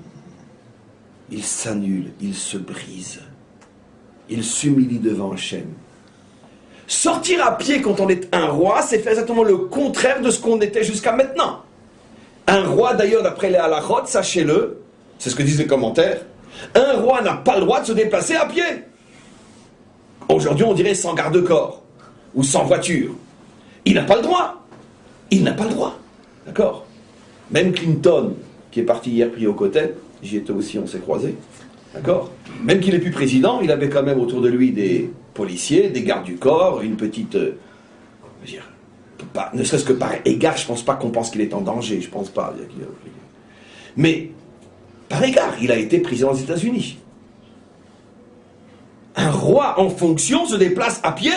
Il s'annule, il se brise. Il s'humilie devant Hachem. Sortir à pied quand on est un roi, c'est faire exactement le contraire de ce qu'on était jusqu'à maintenant. Un roi, d'ailleurs, d'après les halachot, sachez-le, c'est ce que disent les commentaires, un roi n'a pas le droit de se déplacer à pied. Aujourd'hui, on dirait sans garde-corps, ou sans voiture. Il n'a pas le droit. Il n'a pas le droit. D'accord? Même Clinton, qui est parti hier prier aux côtés, j'y étais aussi, on s'est croisés. D'accord? Même qu'il n'est plus président, il avait quand même autour de lui des policiers, des gardes du corps, une petite... ne serait-ce que par égard, je ne pense pas qu'on pense qu'il est en danger, je ne pense pas. Mais, par égard, il a été président des États-Unis. Un roi en fonction se déplace à pied?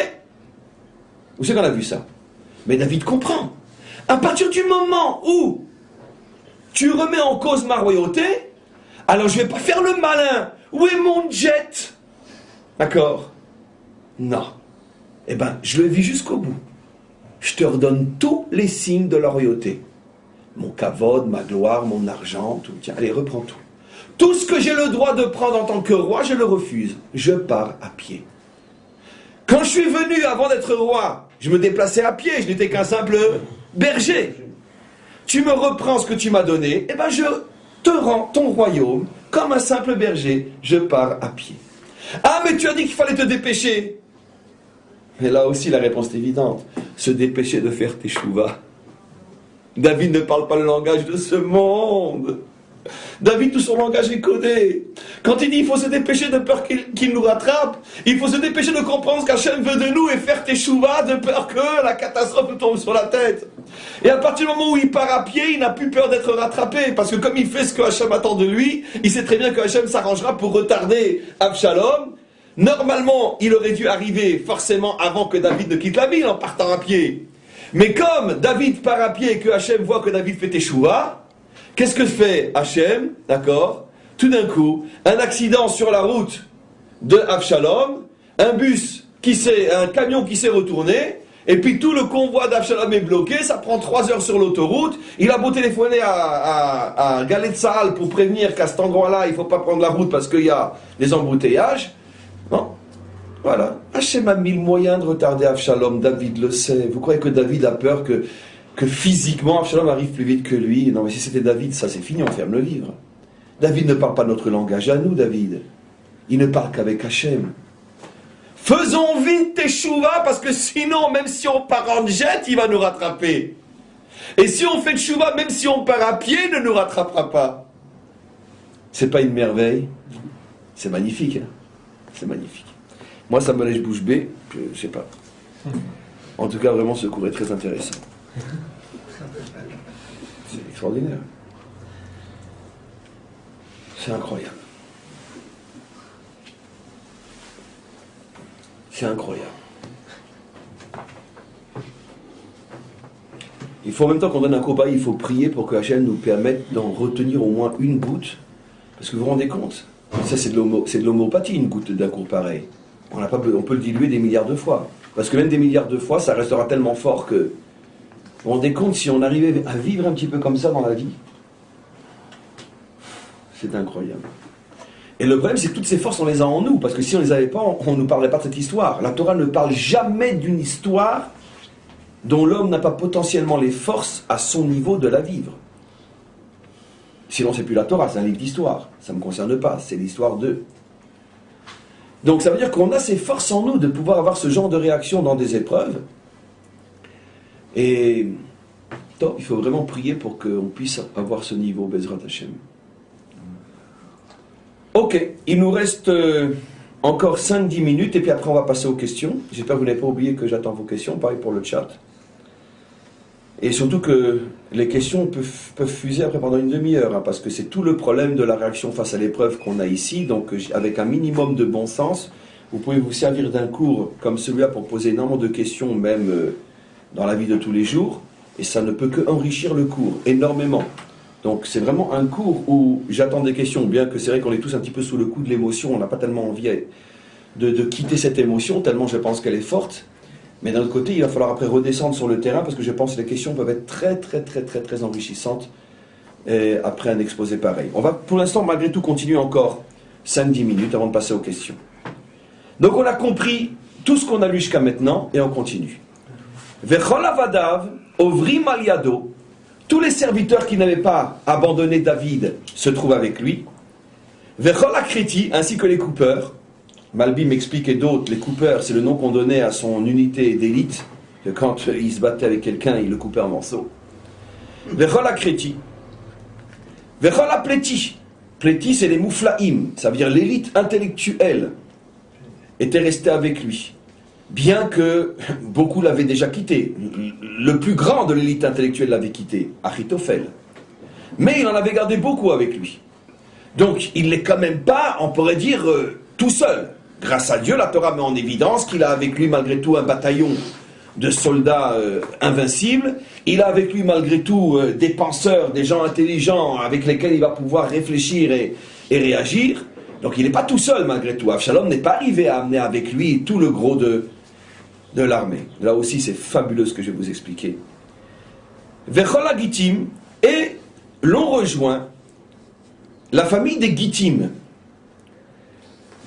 Où c'est qu'on a vu ça? Mais David comprend. À partir du moment où tu remets en cause ma royauté, alors je ne vais pas faire le malin. Où est mon jet? D'accord? Non. Eh bien, je le vis jusqu'au bout. Je te redonne tous les signes de la royauté. Mon kavod, ma gloire, mon argent, tout. Tiens, allez, reprends tout. Tout ce que j'ai le droit de prendre en tant que roi, je le refuse. Je pars à pied. Quand je suis venu, avant d'être roi, je me déplaçais à pied, je n'étais qu'un simple berger. Tu me reprends ce que tu m'as donné, et ben je te rends ton royaume comme un simple berger. Je pars à pied. Ah, mais tu as dit qu'il fallait te dépêcher. Et là aussi, la réponse est évidente. Se dépêcher de faire teshuva. David ne parle pas le langage de ce monde. David, tout son langage est codé. Quand il dit il faut se dépêcher de peur qu'il nous rattrape, il faut se dépêcher de comprendre ce qu'Hachem veut de nous et faire teshuva de peur que la catastrophe nous tombe sur la tête. Et à partir du moment où il part à pied, il n'a plus peur d'être rattrapé. Parce que comme il fait ce que Hachem attend de lui, il sait très bien que Hachem s'arrangera pour retarder Avshalom. Normalement, il aurait dû arriver forcément avant que David ne quitte la ville en partant à pied. Mais comme David part à pied et que Hachem voit que David fait teshuva, qu'est-ce que fait Hachem? D'accord? Tout d'un coup, un accident sur la route de Avshalom, un camion qui s'est retourné, et puis tout le convoi d'Avshalom est bloqué, ça prend 3 heures sur l'autoroute, il a beau téléphoner à Galet Tsahal pour prévenir qu'à cet endroit-là, il ne faut pas prendre la route parce qu'il y a des embouteillages. Non. Voilà. Hachem a mis le moyen de retarder Avshalom, David le sait. Vous croyez que David a peur que physiquement Avshalom arrive plus vite que lui? Non, mais si c'était David, ça c'est fini, on ferme le livre. David ne parle pas notre langage à nous, David. Il ne parle qu'avec Hachem. Faisons vite teshuva, parce que sinon, même si on part en jet, il va nous rattraper. Et si on fait teshuva, même si on part à pied, il ne nous rattrapera pas. C'est pas une merveille? C'est magnifique, hein? C'est magnifique. Moi, ça me lèche bouche bée, je sais pas. En tout cas, vraiment, ce cours est très intéressant. C'est extraordinaire. C'est incroyable. C'est incroyable. Il faut en même temps qu'on donne un cobaye, il faut prier pour que Hachem nous permette d'en retenir au moins une goutte. Parce que vous vous rendez compte, ça c'est de l'homéopathie, une goutte d'un cours pareil. On peut le diluer des milliards de fois. Parce que même des milliards de fois, ça restera tellement fort que... Vous vous rendez compte, si on arrivait à vivre un petit peu comme ça dans la vie, c'est incroyable. Et le problème, c'est que toutes ces forces, on les a en nous. Parce que si on ne les avait pas, on ne nous parlerait pas de cette histoire. La Torah ne parle jamais d'une histoire dont l'homme n'a pas potentiellement les forces à son niveau de la vivre. Sinon, c'est plus la Torah, c'est un livre d'histoire. Ça ne me concerne pas, c'est l'histoire d'eux. Donc ça veut dire qu'on a ces forces en nous de pouvoir avoir ce genre de réaction dans des épreuves. Et donc, il faut vraiment prier pour qu'on puisse avoir ce niveau, Bezrat Hashem. Ok, il nous reste encore 5-10 minutes et puis après on va passer aux questions. J'espère que vous n'avez pas oublié que j'attends vos questions, pareil pour le chat. Et surtout que les questions peuvent fuser après pendant une demi-heure, hein, parce que c'est tout le problème de la réaction face à l'épreuve qu'on a ici. Donc avec un minimum de bon sens, vous pouvez vous servir d'un cours comme celui-là pour poser énormément de questions, même dans la vie de tous les jours. Et ça ne peut qu'enrichir le cours, énormément. Donc c'est vraiment un cours où j'attends des questions, bien que c'est vrai qu'on est tous un petit peu sous le coup de l'émotion, on n'a pas tellement envie de quitter cette émotion, tellement je pense qu'elle est forte. Mais d'un autre côté, il va falloir après redescendre sur le terrain, parce que je pense que les questions peuvent être très enrichissantes après un exposé pareil. On va pour l'instant malgré tout continuer encore 5-10 minutes avant de passer aux questions. Donc on a compris tout ce qu'on a lu jusqu'à maintenant, et on continue. Vechol avadav, ovrim al yado. Tous les serviteurs qui n'avaient pas abandonné David se trouvent avec lui. Vechol akriti, ainsi que les coupeurs. Malbim m'explique et d'autres, les coupeurs, c'est le nom qu'on donnait à son unité d'élite, que quand il se battait avec quelqu'un, il le coupait en morceaux. Vechol akriti. Vechol apleti. Pleti, c'est les mouflaïm, ça veut dire l'élite intellectuelle, était restée avec lui. Bien que beaucoup l'avaient déjà quitté. Le plus grand de l'élite intellectuelle l'avait quitté, Achitophel. Mais il en avait gardé beaucoup avec lui. Donc il n'est quand même pas, on pourrait dire, tout seul. Grâce à Dieu, la Torah met en évidence qu'il a avec lui malgré tout un bataillon de soldats invincibles. Il a avec lui malgré tout des penseurs, des gens intelligents avec lesquels il va pouvoir réfléchir et réagir. Donc il n'est pas tout seul malgré tout. Avshalom n'est pas arrivé à amener avec lui tout le gros de l'armée. Là aussi c'est fabuleux ce que je vais vous expliquer. Vechol ha-Gittim, et l'on rejoint la famille des Gittim,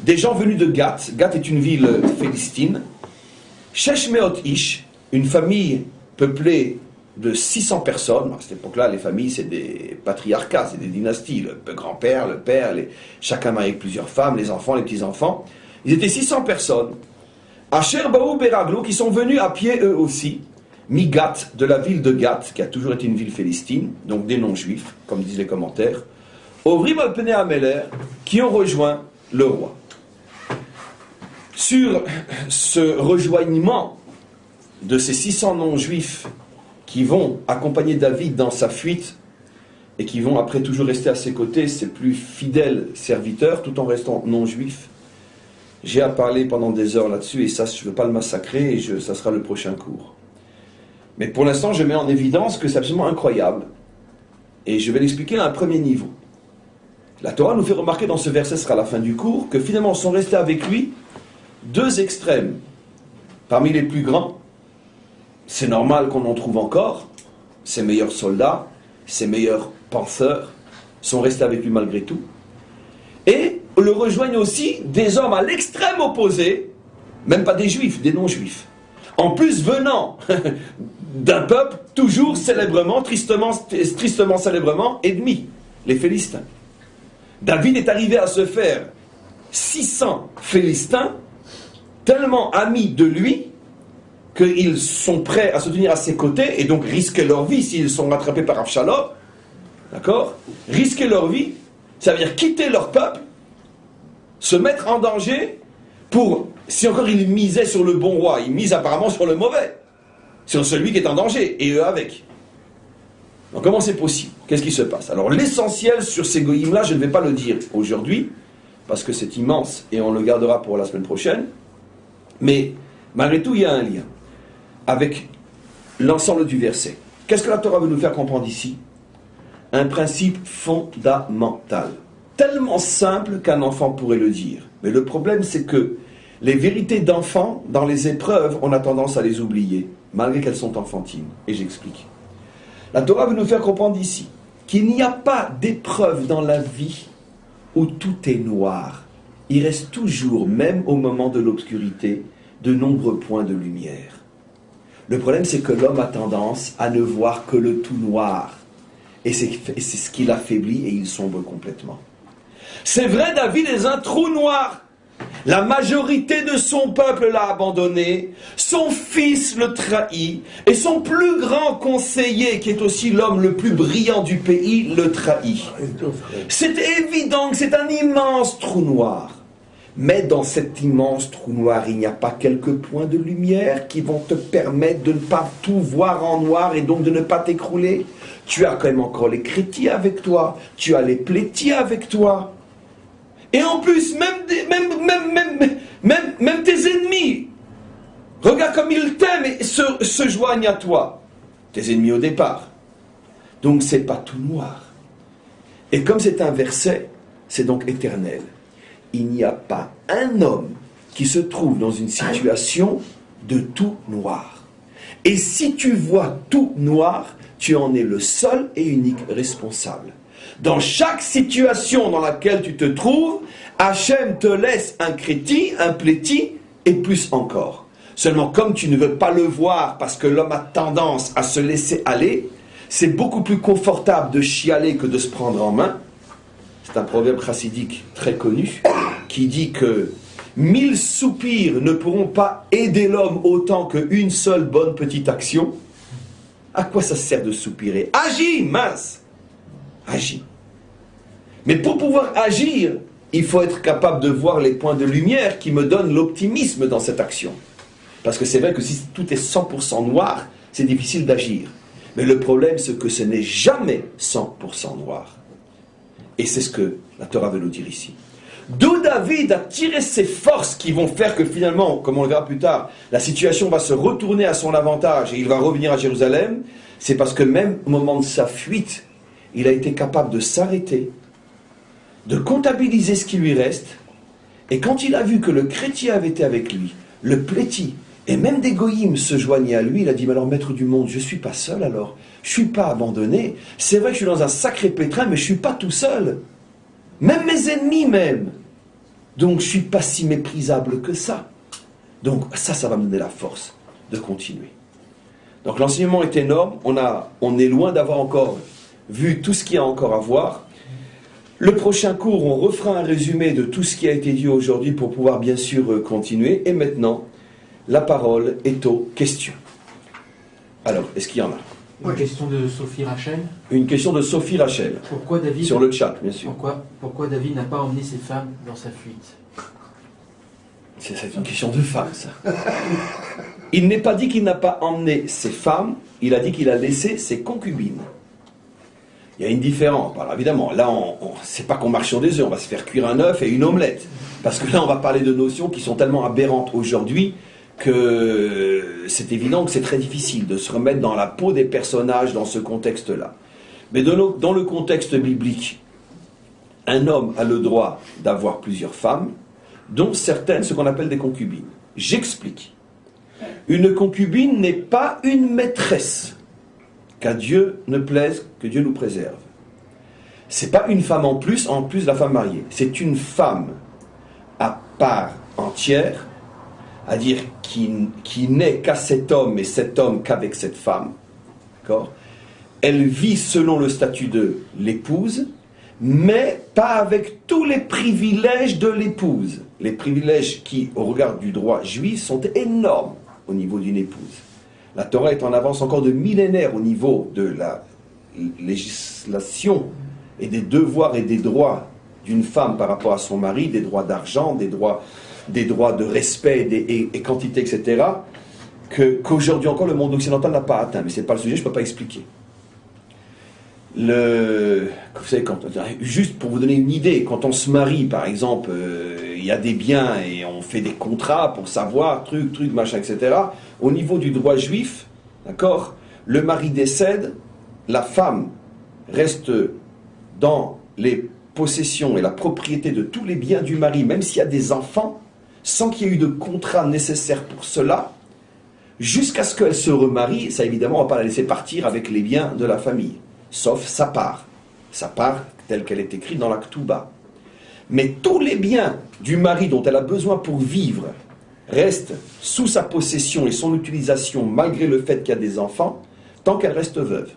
des gens venus de Gath. Gath est une ville philistine. Shesh Meot Ish, une famille peuplée de 600 personnes. À cette époque-là, les familles, c'est des patriarcats, c'est des dynasties. Le grand-père, le père, chacun marié avec plusieurs femmes, les enfants, les petits-enfants. Ils étaient 600 personnes. Asher Baou Beraglo, qui sont venus à pied eux aussi. Mi-Gath, de la ville de Gath, qui a toujours été une ville philistine, donc des non-juifs, comme disent les commentaires. Ovrim al Pnei Ameler, qui ont rejoint le roi. Sur ce rejoignement de ces 600 non-juifs qui vont accompagner David dans sa fuite et qui vont après toujours rester à ses côtés, ses plus fidèles serviteurs, tout en restant non-juifs, j'ai à parler pendant des heures là-dessus et ça, je ne veux pas le massacrer et ça sera le prochain cours. Mais pour l'instant, je mets en évidence que c'est absolument incroyable et je vais l'expliquer à un premier niveau. La Torah nous fait remarquer dans ce verset, ce sera la fin du cours, que finalement sont restés avec lui deux extrêmes. Parmi les plus grands, c'est normal qu'on en trouve encore, ses meilleurs soldats, ses meilleurs penseurs sont restés avec lui malgré tout. Et le rejoignent aussi des hommes à l'extrême opposé, même pas des juifs, des non-juifs. En plus venant d'un peuple toujours célèbrement, tristement célèbrement ennemi, les Philistins. David est arrivé à se faire 600 Philistins tellement amis de lui qu'ils sont prêts à se tenir à ses côtés et donc risquer leur vie s'ils sont rattrapés par Avshalom. D'accord? Risquer leur vie, ça veut dire quitter leur peuple, se mettre en danger pour, si encore ils misaient sur le bon roi, ils misent apparemment sur le mauvais, sur celui qui est en danger, et eux avec. Donc comment c'est possible? Qu'est-ce qui se passe? Alors l'essentiel sur ces goïms-là, je ne vais pas le dire aujourd'hui, parce que c'est immense, et on le gardera pour la semaine prochaine, mais malgré tout, il y a un lien avec l'ensemble du verset. Qu'est-ce que la Torah veut nous faire comprendre ici? Un principe fondamental, tellement simple qu'un enfant pourrait le dire. Mais le problème, c'est que les vérités d'enfant, dans les épreuves, on a tendance à les oublier, malgré qu'elles sont enfantines. Et j'explique. La Torah veut nous faire comprendre ici qu'il n'y a pas d'épreuve dans la vie où tout est noir. Il reste toujours, même au moment de l'obscurité, de nombreux points de lumière. Le problème, c'est que l'homme a tendance à ne voir que le tout noir. Et c'est ce qui l'affaiblit et il sombre complètement. C'est vrai, David est un trou noir. La majorité de son peuple l'a abandonné, son fils le trahit, et son plus grand conseiller, qui est aussi l'homme le plus brillant du pays, le trahit. C'est évident que c'est un immense trou noir. Mais dans cet immense trou noir, il n'y a pas quelques points de lumière qui vont te permettre de ne pas tout voir en noir et donc de ne pas t'écrouler. Tu as quand même encore les chrétiens avec toi, tu as les plétiers avec toi. Et en plus, même tes ennemis, regarde comme ils t'aiment et se joignent à toi. Tes ennemis au départ. Donc c'est pas tout noir. Et comme c'est un verset, c'est donc éternel. Il n'y a pas un homme qui se trouve dans une situation de tout noir. Et si tu vois tout noir, tu en es le seul et unique responsable. Dans chaque situation dans laquelle tu te trouves, Hachem te laisse un créti, un pléti, et plus encore. Seulement, comme tu ne veux pas le voir parce que l'homme a tendance à se laisser aller, c'est beaucoup plus confortable de chialer que de se prendre en main. C'est un proverbe chassidique très connu qui dit que 1000 soupirs ne pourront pas aider l'homme autant qu'une seule bonne petite action. À quoi ça sert de soupirer? Agis, mince! Agis. Mais pour pouvoir agir, il faut être capable de voir les points de lumière qui me donnent l'optimisme dans cette action. Parce que c'est vrai que si tout est 100% noir, c'est difficile d'agir. Mais le problème, c'est que ce n'est jamais 100% noir. Et c'est ce que la Torah veut nous dire ici. D'où David a tiré ses forces qui vont faire que finalement, comme on le verra plus tard, la situation va se retourner à son avantage et il va revenir à Jérusalem. C'est parce que même au moment de sa fuite, il a été capable de s'arrêter, de comptabiliser ce qui lui reste. Et quand il a vu que le chrétien avait été avec lui, le pléti, et même des goïms se joignaient à lui, il a dit, mais alors maître du monde, je ne suis pas seul alors, je ne suis pas abandonné, c'est vrai que je suis dans un sacré pétrin, mais je ne suis pas tout seul, même mes ennemis même, donc je ne suis pas si méprisable que ça. Donc ça va me donner la force de continuer. Donc l'enseignement est énorme, on est loin d'avoir encore vu tout ce qu'il y a encore à voir. Le prochain cours, on refera un résumé de tout ce qui a été dit aujourd'hui pour pouvoir bien sûr continuer, et maintenant, la parole est aux questions. Alors, est-ce qu'il y en a ? Une question de Sophie Rachel. Une question de Sophie Rachel. Pourquoi David, sur le chat, bien sûr. Pourquoi David n'a pas emmené ses femmes dans sa fuite? C'est une question de femme, ça. Il n'est pas dit qu'il n'a pas emmené ses femmes, il a dit qu'il a laissé ses concubines. Il y a une différence. Alors évidemment, là, c'est pas qu'on marche sur des œufs, on va se faire cuire un œuf et une omelette. Parce que là, on va parler de notions qui sont tellement aberrantes aujourd'hui que c'est évident que c'est très difficile de se remettre dans la peau des personnages dans ce contexte-là. Mais dans le contexte biblique, un homme a le droit d'avoir plusieurs femmes, dont certaines, ce qu'on appelle des concubines. J'explique. Une concubine n'est pas une maîtresse. Qu'à Dieu ne plaise, que Dieu nous préserve. C'est pas une femme en plus de la femme mariée. C'est une femme à part entière, à dire qui n'est qu'à cet homme et cet homme qu'avec cette femme. D'accord ? Elle vit selon le statut de l'épouse, mais pas avec tous les privilèges de l'épouse. Les privilèges qui, au regard du droit juif, sont énormes au niveau d'une épouse. La Torah est en avance encore de millénaires au niveau de la législation et des devoirs et des droits d'une femme par rapport à son mari, des droits d'argent, des droits de respect et quantité, etc., qu'aujourd'hui encore le monde occidental n'a pas atteint. Mais ce n'est pas le sujet, je ne peux pas expliquer. Vous savez, juste pour vous donner une idée, quand on se marie, par exemple, il y a des biens et on fait des contrats pour savoir, truc, machin, etc. Au niveau du droit juif, d'accord, le mari décède, la femme reste dans les possessions et la propriété de tous les biens du mari, même s'il y a des enfants, sans qu'il y ait eu de contrat nécessaire pour cela, jusqu'à ce qu'elle se remarie. Ça, évidemment, on ne va pas la laisser partir avec les biens de la famille. Sauf sa part telle qu'elle est écrite dans la Ketouba. Mais tous les biens du mari dont elle a besoin pour vivre restent sous sa possession et son utilisation malgré le fait qu'il y a des enfants, tant qu'elle reste veuve.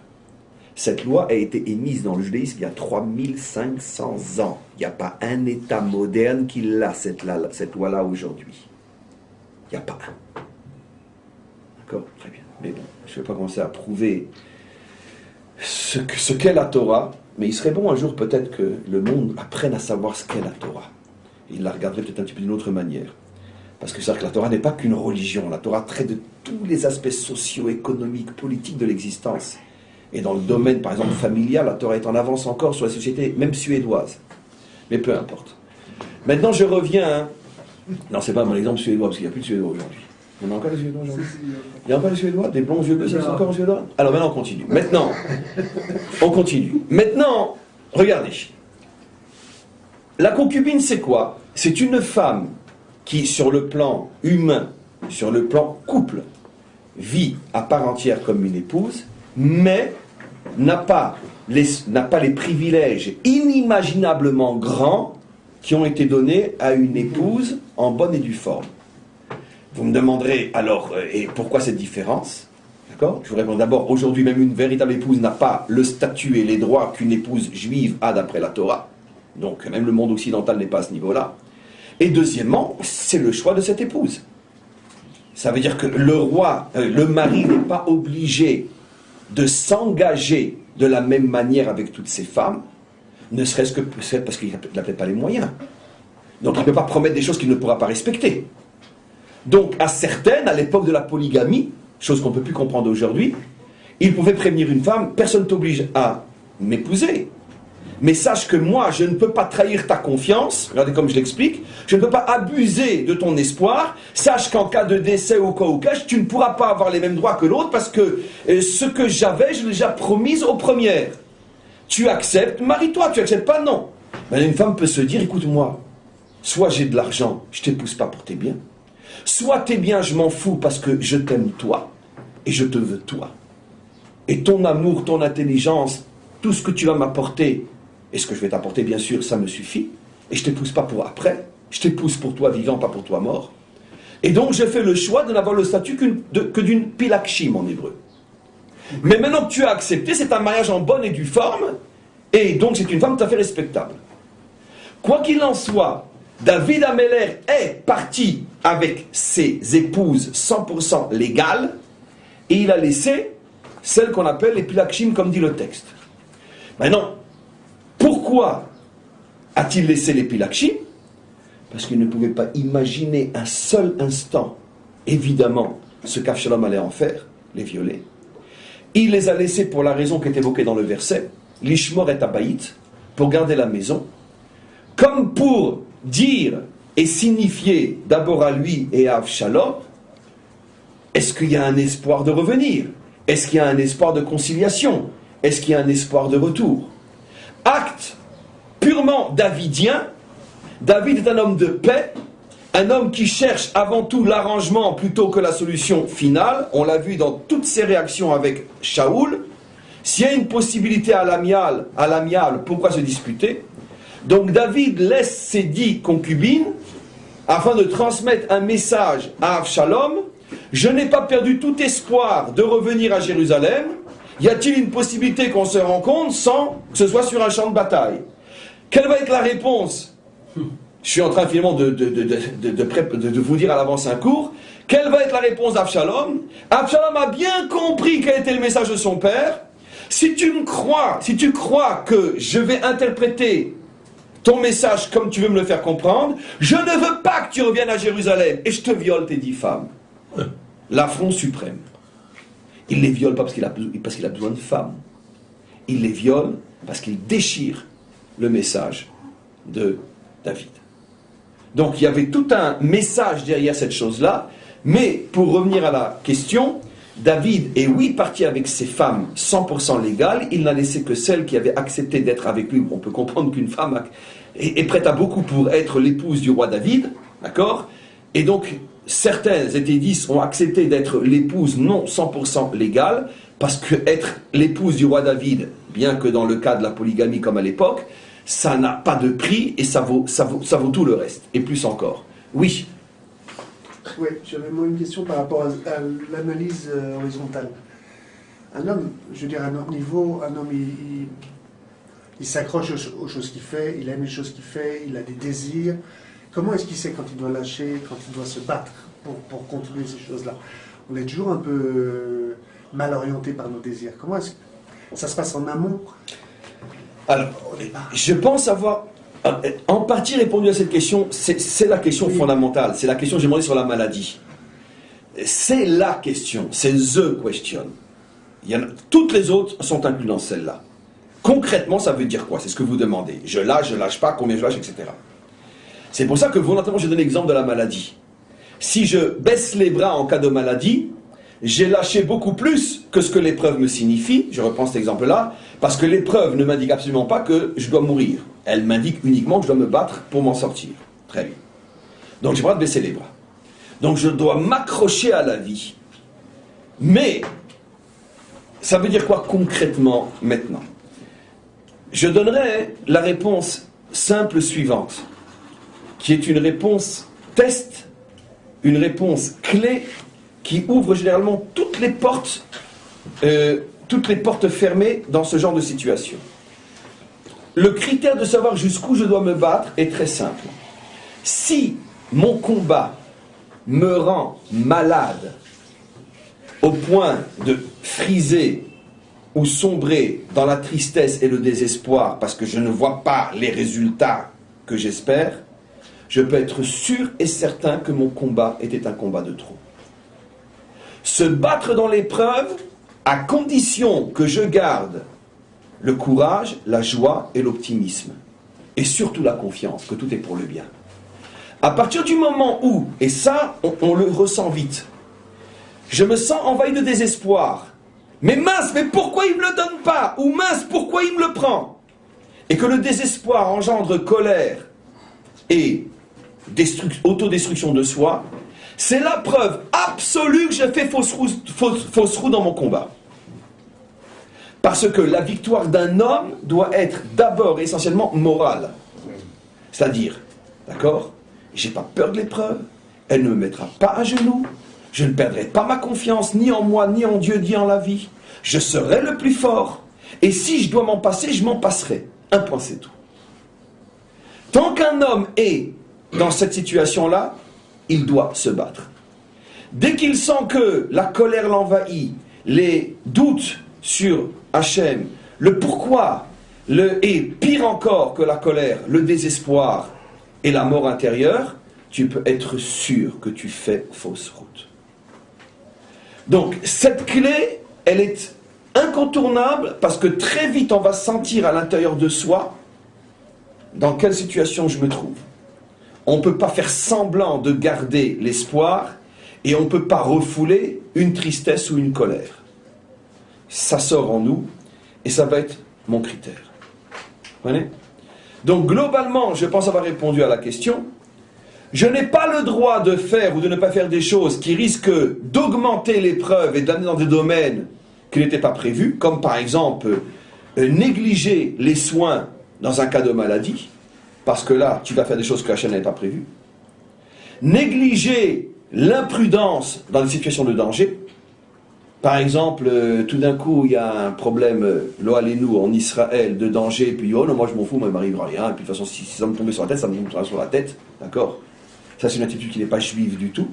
Cette loi a été émise dans le judaïsme il y a 3500 ans. Il n'y a pas un État moderne qui l'a, cette loi-là, aujourd'hui. Il n'y a pas un. D'accord ? Très bien. Mais bon, je ne vais pas commencer à prouver ce qu'est la Torah, mais il serait bon un jour peut-être que le monde apprenne à savoir ce qu'est la Torah. Il la regarderait peut-être un petit peu d'une autre manière. Parce que c'est vrai que la Torah n'est pas qu'une religion. La Torah traite de tous les aspects socio-économiques, politiques de l'existence. Et dans le domaine, par exemple, familial, la Torah est en avance encore sur la société, même suédoise. Mais peu importe. Maintenant, je reviens... Non, c'est pas mon exemple suédois, parce qu'il n'y a plus de Suédois aujourd'hui. Il y en a encore des Suédois aujourd'hui. Il y a encore des Suédois, des blonds yeux bleus, ça c'est encore des Suédois. Alors maintenant on continue. On continue. Maintenant, regardez. La concubine c'est quoi? C'est une femme qui, sur le plan humain, sur le plan couple, vit à part entière comme une épouse, mais n'a pas les privilèges inimaginablement grands qui ont été donnés à une épouse en bonne et due forme. Vous me demanderez alors, et pourquoi cette différence? D'accord? Je vous réponds d'abord, aujourd'hui même une véritable épouse n'a pas le statut et les droits qu'une épouse juive a d'après la Torah. Donc même le monde occidental n'est pas à ce niveau-là. Et deuxièmement, c'est le choix de cette épouse. Ça veut dire que le mari n'est pas obligé de s'engager de la même manière avec toutes ses femmes, ne serait-ce que parce qu'il n'a peut-être pas les moyens. Donc il ne peut pas promettre des choses qu'il ne pourra pas respecter. Donc, à certaines, à l'époque de la polygamie, chose qu'on ne peut plus comprendre aujourd'hui, il pouvait prévenir une femme, personne ne t'oblige à m'épouser. Mais sache que moi, je ne peux pas trahir ta confiance, regardez comme je l'explique, je ne peux pas abuser de ton espoir, sache qu'en cas de décès ou quoi ou cache, tu ne pourras pas avoir les mêmes droits que l'autre parce que ce que j'avais, je l'ai déjà promis aux premières. Tu acceptes, marie-toi, tu acceptes pas, non. Mais une femme peut se dire, écoute-moi, soit j'ai de l'argent, je t'épouse pas pour tes biens, soit tes biens, je m'en fous parce que je t'aime toi, et je te veux toi. Et ton amour, ton intelligence, tout ce que tu vas m'apporter, et ce que je vais t'apporter, bien sûr, ça me suffit. Et je t'épouse pas pour après, je t'épouse pour toi vivant, pas pour toi mort. Et donc, je fais le choix de n'avoir le statut que d'une pilakshim en hébreu. Mais maintenant que tu as accepté, c'est un mariage en bonne et due forme, et donc c'est une femme tout à fait respectable. Quoi qu'il en soit, David Améler est parti avec ses épouses 100% légales, et il a laissé celles qu'on appelle les pilakshim, comme dit le texte. Maintenant, pourquoi a-t-il laissé les pilakshim? Parce qu'il ne pouvait pas imaginer un seul instant, évidemment, ce qu'Avshalom allait en faire, les violer. Il les a laissés pour la raison qui est évoquée dans le verset, l'ishmor et abayit, pour garder la maison, comme pour dire et signifier d'abord à lui et à Avshalom, est-ce qu'il y a un espoir de revenir? Est-ce qu'il y a un espoir de conciliation? Est-ce qu'il y a un espoir de retour? Acte purement davidien. David est un homme de paix, un homme qui cherche avant tout l'arrangement plutôt que la solution finale. On l'a vu dans toutes ses réactions avec Shaoul. S'il y a une possibilité à l'amiable, pourquoi se disputer? Donc David laisse ses 10 concubines afin de transmettre un message à Avshalom. Je n'ai pas perdu tout espoir de revenir à Jérusalem. Y a-t-il une possibilité qu'on se rencontre sans que ce soit sur un champ de bataille? Quelle va être la réponse? Je suis en train finalement de vous dire à l'avance un cours. Quelle va être la réponse d'Avshalom? Avshalom a bien compris quel était le message de son père. Si tu crois que je vais interpréter ton message comme tu veux me le faire comprendre, je ne veux pas que tu reviennes à Jérusalem et je te viole tes 10 femmes. L'affront suprême. Il les viole pas parce qu'il a besoin de femmes. Il les viole parce qu'il déchire le message de David. Donc il y avait tout un message derrière cette chose-là, mais pour revenir à la question, David est oui parti avec ses femmes 100% légales, il n'a laissé que celles qui avaient accepté d'être avec lui. On peut comprendre qu'une femme est prête à beaucoup pour être l'épouse du roi David, d'accord? Et donc certaines, étaient 10, ont accepté d'être l'épouse non 100% légale, parce que être l'épouse du roi David, bien que dans le cas de la polygamie comme à l'époque, ça n'a pas de prix et ça vaut tout le reste, et plus encore. Oui. Oui, j'avais moi une question par rapport à l'analyse horizontale. Un homme, je veux dire à notre niveau, un homme il s'accroche aux choses qu'il fait, il aime les choses qu'il fait, il a des désirs. Comment est-ce qu'il sait quand il doit lâcher, quand il doit se battre pour continuer ces choses-là? On est toujours un peu mal orienté par nos désirs. Comment est-ce que ça se passe en amont? Alors, je pense avoir en partie répondu à cette question. C'est la question fondamentale. C'est la question que j'ai demandé sur la maladie. C'est la question. C'est the question. Toutes les autres sont incluses dans celle-là. Concrètement, ça veut dire quoi? C'est ce que vous demandez. Je lâche pas, combien je lâche, etc. C'est pour ça que volontairement, j'ai donné l'exemple de la maladie. Si je baisse les bras en cas de maladie, j'ai lâché beaucoup plus que ce que l'épreuve me signifie. Je reprends cet exemple-là, parce que l'épreuve ne m'indique absolument pas que je dois mourir. Elle m'indique uniquement que je dois me battre pour m'en sortir. Très bien. Donc j'ai pas le droit de baisser les bras. Donc je dois m'accrocher à la vie. Mais, ça veut dire quoi concrètement maintenant? Je donnerai la réponse simple suivante, qui est une réponse test, une réponse clé, qui ouvre généralement toutes les portes fermées dans ce genre de situation. Le critère de savoir jusqu'où je dois me battre est très simple. Si mon combat me rend malade au point de friser ou sombrer dans la tristesse et le désespoir parce que je ne vois pas les résultats que j'espère, je peux être sûr et certain que mon combat était un combat de trop. Se battre dans l'épreuve, à condition que je garde le courage, la joie et l'optimisme. Et surtout la confiance, que tout est pour le bien. À partir du moment où, et ça, on le ressent vite, je me sens envahi de désespoir. Mais mince, mais pourquoi il ne me le donne pas? Ou mince, pourquoi il me le prend? Et que le désespoir engendre colère et autodestruction de soi, c'est la preuve absolue que j'ai fait fausse roue dans mon combat. Parce que la victoire d'un homme doit être d'abord et essentiellement morale. C'est-à-dire, d'accord, j'ai pas peur de l'épreuve, elle ne me mettra pas à genoux, je ne perdrai pas ma confiance ni en moi, ni en Dieu, ni en la vie. Je serai le plus fort. Et si je dois m'en passer, je m'en passerai. Un point, c'est tout. Tant qu'un homme est dans cette situation-là, il doit se battre. Dès qu'il sent que la colère l'envahit, les doutes sur Hachem, le pourquoi, et pire encore que la colère, le désespoir et la mort intérieure, tu peux être sûr que tu fais fausse route. Donc, cette clé, elle est incontournable parce que très vite, on va sentir à l'intérieur de soi dans quelle situation je me trouve. On ne peut pas faire semblant de garder l'espoir et on ne peut pas refouler une tristesse ou une colère. Ça sort en nous et ça va être mon critère. Vous comprenez ? Donc, globalement, je pense avoir répondu à la question. Je n'ai pas le droit de faire ou de ne pas faire des choses qui risquent d'augmenter l'épreuve et d'amener dans des domaines qui n'étaient pas prévus, comme par exemple négliger les soins dans un cas de maladie, parce que là, tu vas faire des choses que Hachem n'avait pas prévues. Négliger l'imprudence dans des situations de danger. Par exemple, tout d'un coup, il y a un problème, lo alenu en Israël, de danger, puis oh non, moi je m'en fous, moi il ne m'arrivera rien, et puis de toute façon, si ça me tombait sur la tête, ça me tombera sur la tête, d'accord ? Ça, c'est une attitude qui n'est pas juive du tout,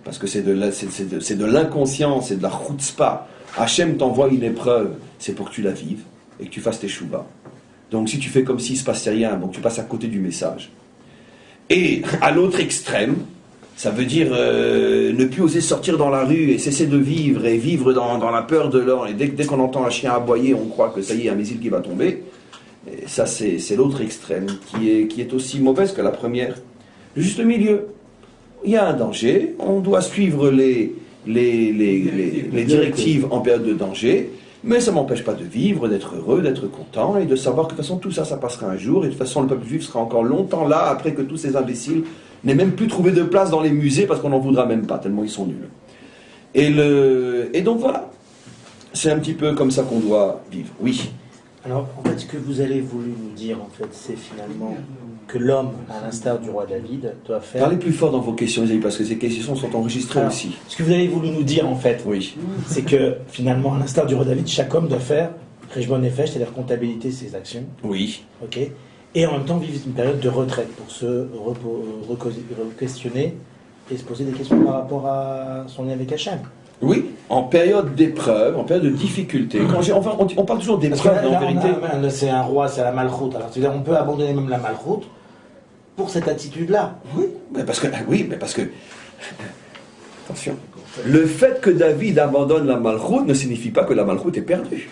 parce que c'est de l'inconscience, c'est de la chutzpah. Hachem t'envoie une épreuve, c'est pour que tu la vives, et que tu fasses tes choubas. Donc si tu fais comme s'il ne se passait rien, donc tu passes à côté du message. Et à l'autre extrême, ça veut dire ne plus oser sortir dans la rue et cesser de vivre et vivre dans la peur de l'or. Et dès qu'on entend un chien aboyer, on croit que ça y est, un missile qui va tomber. Et ça, c'est l'autre extrême qui est aussi mauvaise que la première. Le juste milieu. Il y a un danger, on doit suivre les directives en période de danger, mais ça ne m'empêche pas de vivre, d'être heureux, d'être content et de savoir que de toute façon tout ça, ça passera un jour et de toute façon le peuple juif sera encore longtemps là après que tous ces imbéciles n'aient même plus trouvé de place dans les musées parce qu'on n'en voudra même pas tellement ils sont nuls. Et donc voilà, c'est un petit peu comme ça qu'on doit vivre. Oui. Alors, en fait, ce que vous avez voulu nous dire, en fait, c'est finalement que l'homme, à l'instar du roi David, doit faire... Parlez plus fort dans vos questions, les amis, parce que ces questions sont enregistrées aussi. Ce que vous avez voulu nous dire, en fait, oui, c'est que, finalement, à l'instar du roi David, chaque homme doit faire Cheshbon Nefesh, c'est-à-dire comptabilité ses actions. Oui. Ok. Et en même temps, vivre une période de retraite pour se questionner et se poser des questions par rapport à son lien avec Hachem. Oui, en période d'épreuve, en période de difficulté. On parle toujours d'épreuve, mais en vérité... C'est un roi, c'est la malchoute. Alors, c'est-à-dire, on peut abandonner même la malchoute pour cette attitude-là. Oui, mais parce que... Attention. Le fait que David abandonne la malchoute ne signifie pas que la malchoute est perdue.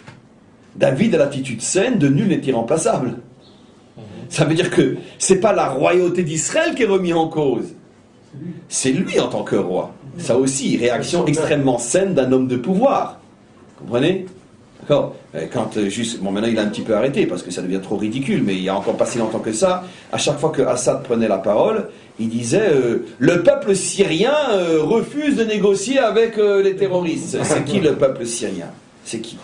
David a l'attitude saine de nul n'est irremplaçable. Ça veut dire que c'est pas la royauté d'Israël qui est remise en cause. C'est lui en tant que roi. Ça aussi, réaction extrêmement saine d'un homme de pouvoir. Vous comprenez ? D'accord ? Quand juste... Bon, maintenant il a un petit peu arrêté parce que ça devient trop ridicule, mais il n'y a encore pas si longtemps que ça, à chaque fois que Assad prenait la parole, il disait le peuple syrien refuse de négocier avec les terroristes. C'est qui le peuple syrien ? C'est qui ?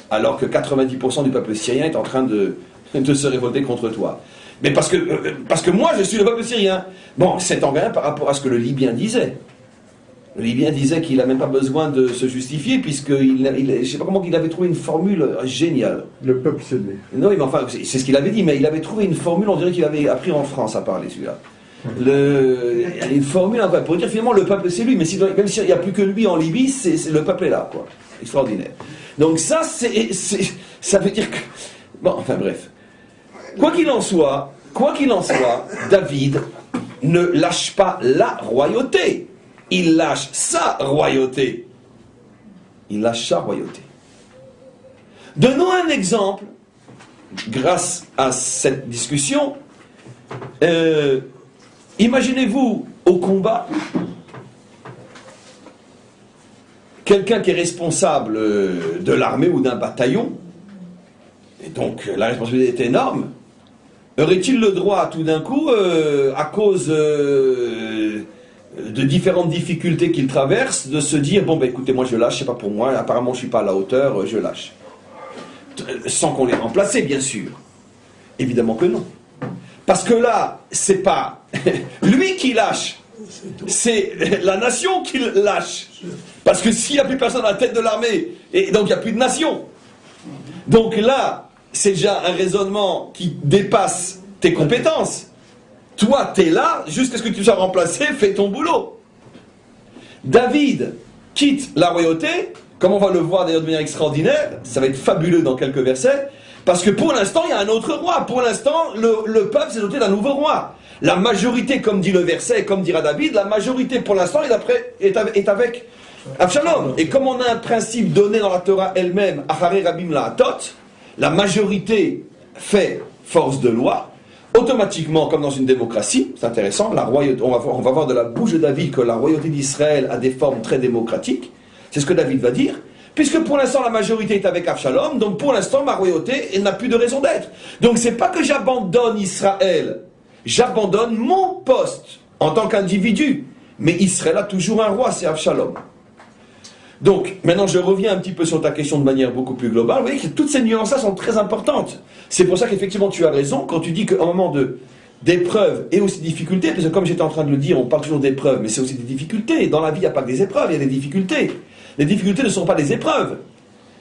Alors que 90% du peuple syrien est en train de se révolter contre toi. Mais parce que moi je suis le peuple syrien. Bon, c'est en rien par rapport à ce que le Libyen disait. Le Libyen disait qu'il n'a même pas besoin de se justifier, puisque je ne sais pas comment il avait trouvé une formule géniale. Le peuple s'aimait. Non, mais enfin, c'est ce qu'il avait dit, mais il avait trouvé une formule, on dirait qu'il avait appris en France à parler, celui-là. Une formule pour dire finalement le peuple c'est lui, mais même s'il n'y a plus que lui en Libye, le peuple est là, quoi. Extraordinaire. Donc ça, ça veut dire que... Bon, enfin bref. Quoi qu'il en soit, David ne lâche pas la royauté. Il lâche sa royauté. Il lâche sa royauté. Donnons un exemple, grâce à cette discussion. Imaginez-vous au combat, quelqu'un qui est responsable de l'armée ou d'un bataillon, et donc la responsabilité est énorme. Aurait-il le droit, tout d'un coup, à cause de différentes difficultés qu'il traverse, de se dire, bon, ben écoutez, moi je lâche, c'est pas pour moi, apparemment je suis pas à la hauteur, je lâche. Sans qu'on l'ait remplacé, bien sûr. Évidemment que non. Parce que là, c'est pas lui qui lâche, c'est la nation qui lâche. Parce que s'il n'y a plus personne à la tête de l'armée, et donc il n'y a plus de nation. Donc là, c'est déjà un raisonnement qui dépasse tes compétences. Toi, t'es là, jusqu'à ce que tu sois remplacé, fais ton boulot. David quitte la royauté comme on va le voir d'ailleurs de manière extraordinaire, ça va être fabuleux dans quelques versets, parce que pour l'instant, il y a un autre roi. Pour l'instant, le peuple s'est doté d'un nouveau roi. La majorité, comme dit le verset, comme dira David, la majorité pour l'instant est avec Avshalom. Et comme on a un principe donné dans la Torah elle-même, Acharei Rabim La'atot, la majorité fait force de loi, automatiquement, comme dans une démocratie, c'est intéressant, on va voir de la bouche de David que la royauté d'Israël a des formes très démocratiques, c'est ce que David va dire, puisque pour l'instant la majorité est avec Avshalom, donc pour l'instant ma royauté n'a plus de raison d'être. Donc c'est pas que j'abandonne Israël, j'abandonne mon poste en tant qu'individu, mais Israël a toujours un roi, c'est Avshalom. Donc, maintenant je reviens un petit peu sur ta question de manière beaucoup plus globale. Vous voyez que toutes ces nuances-là sont très importantes. C'est pour ça qu'effectivement tu as raison quand tu dis qu'au moment d'épreuves et aussi de difficultés, parce que comme j'étais en train de le dire, on parle toujours d'épreuves, mais c'est aussi des difficultés. Dans la vie, il n'y a pas que des épreuves, il y a des difficultés. Les difficultés ne sont pas des épreuves.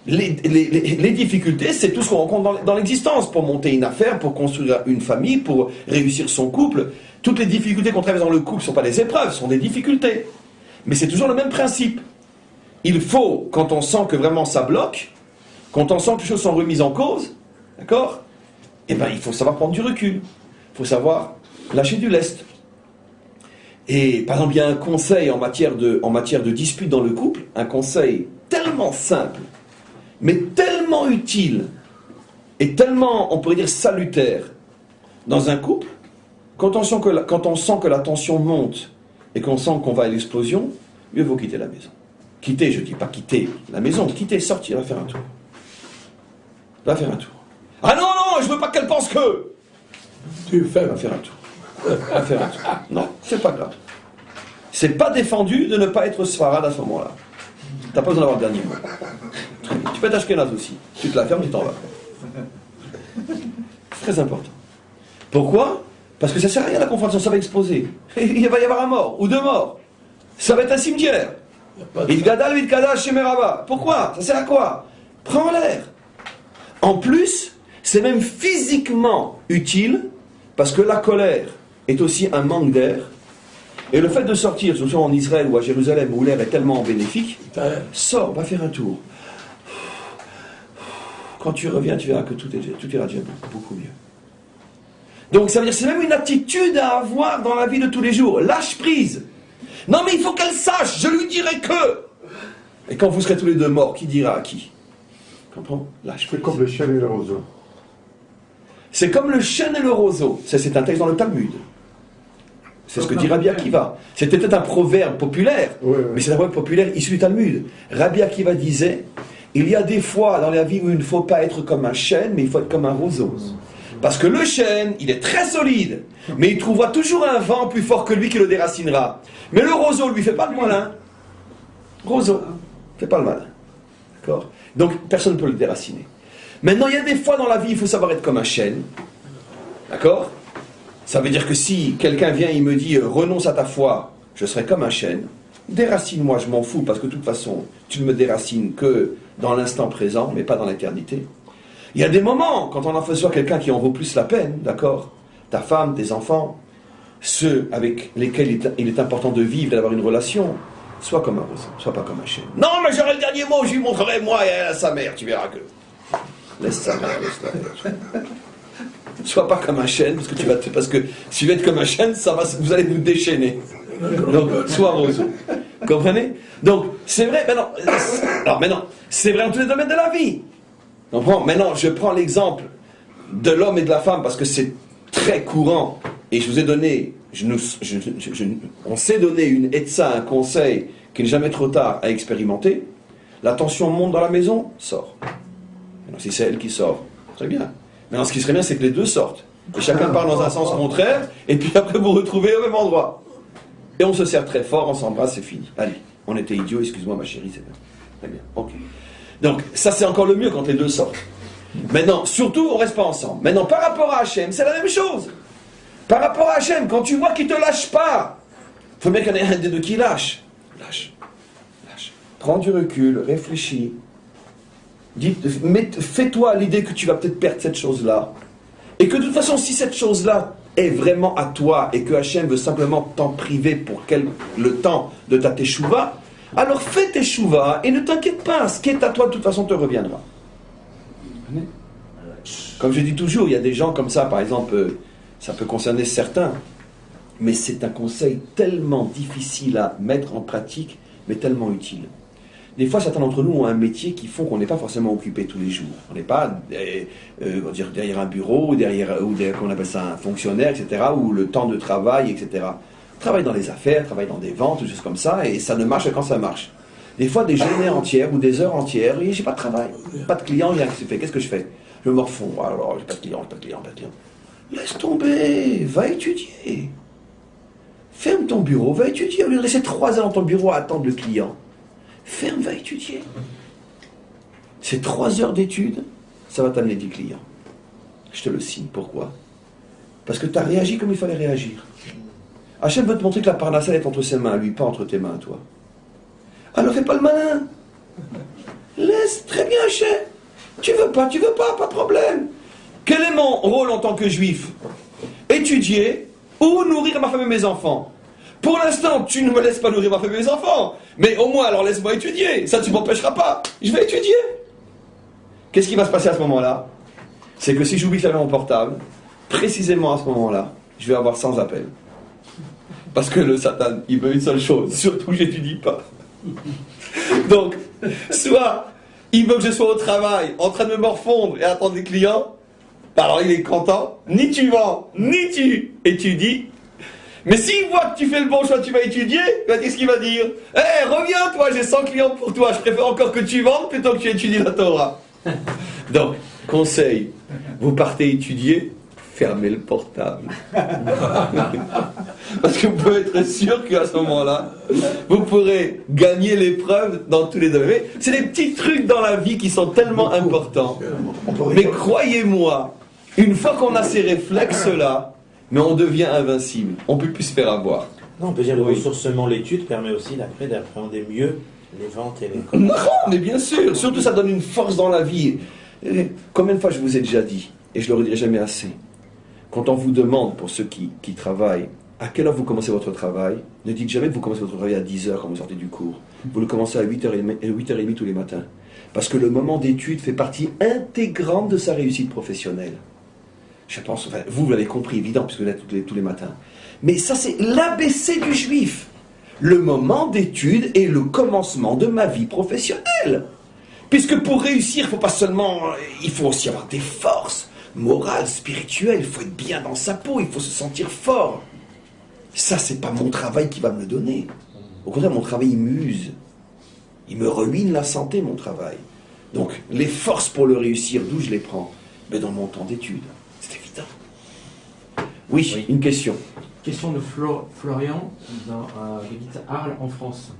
Les difficultés, c'est tout ce qu'on rencontre dans l'existence, pour monter une affaire, pour construire une famille, pour réussir son couple. Toutes les difficultés qu'on traverse dans le couple ne sont pas des épreuves, ce sont des difficultés. Mais c'est toujours le même principe. Il faut, quand on sent que vraiment ça bloque, quand on sent que les choses sont remises en cause, d'accord ? Eh bien, il faut savoir prendre du recul. Il faut savoir lâcher du lest. Et par exemple, il y a un conseil en matière de dispute dans le couple, un conseil tellement simple, mais tellement utile, et tellement, on pourrait dire, salutaire, dans un couple, quand on sent que la tension monte, et qu'on sent qu'on va à l'explosion, mieux vaut quitter la maison. Quitter, je ne dis pas quitter la maison, quitter, sortir, va faire un tour. Va faire un tour. Ah non, je ne veux pas qu'elle pense que... Tu fais, va faire un tour. Va faire un tour. Non, c'est pas grave. C'est pas défendu de ne pas être sfarad à ce moment-là. T'as pas besoin d'avoir le dernier mot. Tu peux être ashkénaze aussi. Tu te la fermes, tu t'en vas. C'est très important. Pourquoi ? Parce que ça sert à rien la confrontation, ça va exploser. Il va y avoir un mort, ou deux morts. Ça va être un cimetière. Pourquoi ? Ça sert à quoi ? Prends l'air. En plus, c'est même physiquement utile, parce que la colère est aussi un manque d'air. Et le fait de sortir, surtout en Israël ou à Jérusalem, où l'air est tellement bénéfique, sors, va faire un tour. Quand tu reviens, tu verras que tout ira déjà beaucoup mieux. Donc ça veut dire que c'est même une attitude à avoir dans la vie de tous les jours. Lâche prise. Non mais il faut qu'elle sache, je lui dirai que... Et quand vous serez tous les deux morts, qui dira à qui ? Comprends ? Lâche prise. C'est comme le chêne et le roseau. C'est comme le chêne et le roseau. Ça, c'est un texte dans le Talmud. C'est ce que dit Rabbi Akiva. C'était peut-être un proverbe populaire, mais c'est un proverbe populaire issu du Talmud. Rabbi Akiva disait, il y a des fois dans la vie où il ne faut pas être comme un chêne, mais il faut être comme un roseau. Parce que le chêne, il est très solide, mais il trouvera toujours un vent plus fort que lui qui le déracinera. Mais le roseau, lui, fait pas le malin. Roseau, fait pas le malin. D'accord ? Donc, personne ne peut le déraciner. Maintenant, il y a des fois dans la vie, il faut savoir être comme un chêne. D'accord ? Ça veut dire que si quelqu'un vient et il me dit « renonce à ta foi, je serai comme un chêne », déracine-moi, je m'en fous, parce que de toute façon, tu ne me déracines que dans l'instant présent, mais pas dans l'éternité. Il y a des moments, quand on en fait soit quelqu'un qui en vaut plus la peine, d'accord ? Ta femme, tes enfants, ceux avec lesquels il est important de vivre et d'avoir une relation, sois comme un roseau, sois pas comme un chêne. Non, mais j'aurai le dernier mot, je lui montrerai moi et à sa mère, tu verras que... Laisse sa mère, laisse-la. Sois pas comme un chêne, parce que si tu veux être comme un chêne, vous allez vous déchaîner. Donc, sois roseau. Comprenez ? Donc, c'est vrai, maintenant, c'est vrai en tous les domaines de la vie. Maintenant, je prends l'exemple de l'homme et de la femme, parce que c'est très courant, et je vous ai donné, on s'est donné une etza, un conseil, qui n'est jamais trop tard à expérimenter. La tension monte dans la maison, sort. Maintenant, si c'est elle qui sort, très bien. Maintenant, ce qui serait bien, c'est que les deux sortent. Et chacun part dans un sens contraire, et puis après vous retrouvez au même endroit. Et on se serre très fort, on s'embrasse, c'est fini. Allez, on était idiots, excuse-moi ma chérie, c'est bien. Très bien, ok. Donc, ça c'est encore le mieux quand les deux sortent. Maintenant, surtout, on reste pas ensemble. Maintenant, par rapport à Hachem, c'est la même chose. Par rapport à Hachem, quand tu vois qu'il ne te lâche pas, il faut bien qu'il y en ait un des deux qui lâche. Lâche. Prends du recul, réfléchis. Fais-toi l'idée que tu vas peut-être perdre cette chose-là. Et que de toute façon, si cette chose-là est vraiment à toi et que Hachem veut simplement t'en priver pour le temps de ta teshuva, Alors fais tes chouvas et ne t'inquiète pas, ce qui est à toi de toute façon te reviendra. Comme je dis toujours, il y a des gens comme ça, par exemple, ça peut concerner certains, mais c'est un conseil tellement difficile à mettre en pratique, mais tellement utile. Des fois, certains d'entre nous ont un métier qui font qu'on n'est pas forcément occupé tous les jours. On n'est pas on va dire, derrière un bureau, ou derrière qu'on appelle ça un fonctionnaire, etc., ou le temps de travail, etc. On travaille dans les affaires, on travaille dans des ventes, des choses comme ça, et ça ne marche que quand ça marche. Des fois, des journées entières ou des heures entières, et j'ai pas de travail, pas de client, rien qui se fait. Qu'est-ce que je fais? Je me morfonds. Alors, j'ai pas de client, pas de client, pas de client. Laisse tomber, va étudier. Ferme ton bureau, va étudier. Au lieu de rester 3 heures dans ton bureau à attendre le client, ferme, va étudier. Ces 3 heures d'études, ça va t'amener 10 clients. Je te le signe. Pourquoi? Parce que tu as réagi comme il fallait réagir. Hachem veut te montrer que la parnasse est entre ses mains, lui, pas entre tes mains, toi. Alors fais pas le malin. Laisse, très bien, Hachem. Tu veux pas de problème. Quel est mon rôle en tant que juif? Étudier ou nourrir ma femme et mes enfants. Pour l'instant, tu ne me laisses pas nourrir ma femme et mes enfants, mais au moins, alors laisse-moi étudier. Ça, tu m'empêcheras pas. Je vais étudier. Qu'est-ce qui va se passer à ce moment-là? C'est que si j'oublie de fermer mon portable, précisément à ce moment-là, je vais avoir 100 appels. Parce que le Satan, il veut une seule chose, surtout que j'étudie pas. Donc, soit il veut que je sois au travail, en train de me morfondre et attendre des clients, alors il est content, ni tu vends, ni tu étudies. Mais s'il voit que tu fais le bon choix, tu vas étudier, qu'est-ce qu'il va dire? Eh, reviens toi, j'ai 100 clients pour toi, je préfère encore que tu vendes plutôt que tu étudies la Torah. Donc, conseil, vous partez étudier, fermez le portable. Parce que vous pouvez être sûr qu'à ce moment-là, vous pourrez gagner l'épreuve dans tous les domaines. C'est des petits trucs dans la vie qui sont tellement importants. Mais croyez-moi, une fois qu'on a ces réflexes-là, mais on devient invincible. On ne peut plus se faire avoir. Non, on peut dire que le ressourcement, l'étude permet aussi après d'appréhender mieux les ventes et les... Non, mais bien sûr. Surtout, ça donne une force dans la vie. Et combien de fois je vous ai déjà dit, et je ne le redirai jamais assez, quand on vous demande, pour ceux qui travaillent, à quelle heure vous commencez votre travail, ne dites jamais que vous commencez votre travail à 10h quand vous sortez du cours. Vous le commencez à 8h30 tous les matins. Parce que le moment d'étude fait partie intégrante de sa réussite professionnelle. Je pense, enfin, vous l'avez compris, évident, puisque vous l'êtes tous les matins. Mais ça, c'est l'ABC du juif. Le moment d'étude est le commencement de ma vie professionnelle. Puisque pour réussir, il faut aussi avoir des forces morales, spirituelles, il faut être bien dans sa peau, il faut se sentir fort. Ça, c'est pas mon travail qui va me le donner. Au contraire, mon travail, il m'use. Il me ruine la santé, mon travail. Donc, les forces pour le réussir, d'où je les prends? Mais dans mon temps d'étude. C'est évident. Oui, une question. Question de Florian, qui habite à Arles, en France.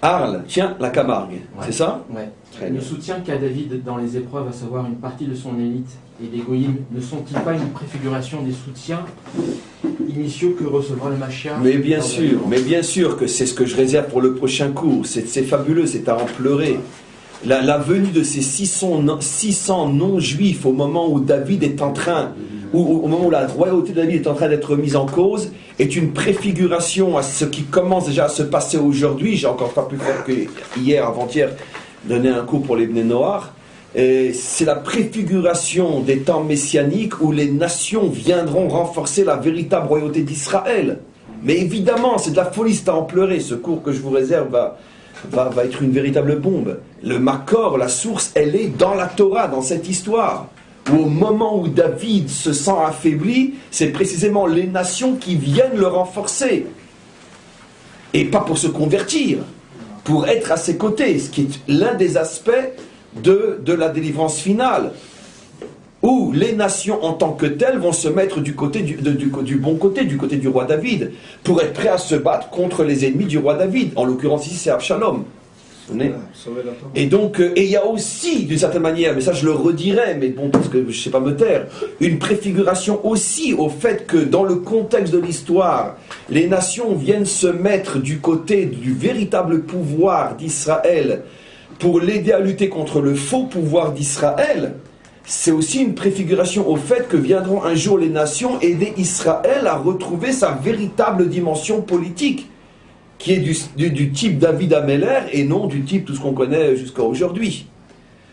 Arles, tiens, la Camargue, c'est ça? Ouais. Très Le bien. soutien qu'a David dans les épreuves, à savoir une partie de son élite et des goïms, ne sont-ils pas une préfiguration des soutiens initiaux que recevra le Mashiach? Mais bien sûr que c'est ce que je réserve pour le prochain cours. C'est fabuleux, c'est à en pleurer. La venue de ces 600 non-juifs au moment où David est en train, au moment où la royauté de David est en train d'être mise en cause, est une préfiguration à ce qui commence déjà à se passer aujourd'hui. J'ai encore pas pu faire que hier, avant-hier, donner un cours pour les Bnei Noach. C'est la préfiguration des temps messianiques où les nations viendront renforcer la véritable royauté d'Israël. Mais évidemment, c'est de la folie, c'est à en pleurer. Ce cours que je vous réserve va être une véritable bombe. Le Makor, la source, elle est dans la Torah, dans cette histoire. Où au moment où David se sent affaibli, c'est précisément les nations qui viennent le renforcer. Et pas pour se convertir, pour être à ses côtés, ce qui est l'un des aspects de la délivrance finale. Où les nations en tant que telles vont se mettre du côté du bon côté, du côté du roi David, pour être prêts à se battre contre les ennemis du roi David. En l'occurrence ici c'est Absalom. Et donc, il y a aussi, d'une certaine manière, mais ça je le redirai, mais bon, parce que je ne sais pas me taire, une préfiguration aussi au fait que dans le contexte de l'histoire, les nations viennent se mettre du côté du véritable pouvoir d'Israël pour l'aider à lutter contre le faux pouvoir d'Israël. C'est aussi une préfiguration au fait que viendront un jour les nations aider Israël à retrouver sa véritable dimension politique, qui est du type David Ameller et non du type tout ce qu'on connaît jusqu'à aujourd'hui.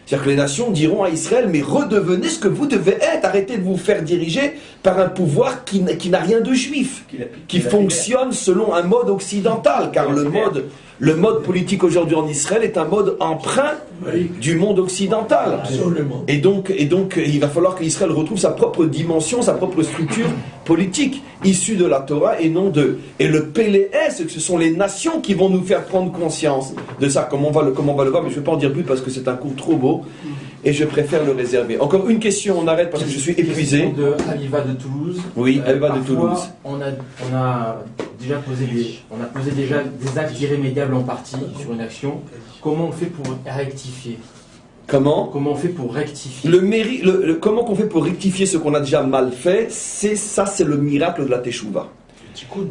C'est-à-dire que les nations diront à Israël, mais redevenez ce que vous devez être, arrêtez de vous faire diriger par un pouvoir qui n'a rien de juif, qui fonctionne selon un mode occidental, car le mode politique aujourd'hui en Israël est un mode emprunt du monde occidental. Absolument. Et donc, il va falloir qu'Israël retrouve sa propre dimension, sa propre structure politique, issue de la Torah et non de... Et le PLS, ce sont les nations qui vont nous faire prendre conscience de ça, comment on va le voir, mais je ne vais pas en dire plus parce que c'est un cours trop beau, et je préfère le réserver. Encore une question, on arrête parce que je suis épuisé. De Aviva de Toulouse. Oui, Aviva de Toulouse. On a posé déjà des actes irrémédiables en partie sur une action. Comment on fait pour rectifier? Comment on fait pour rectifier? Comment on fait pour rectifier ce qu'on a déjà mal fait? C'est le miracle de la Teshuvah.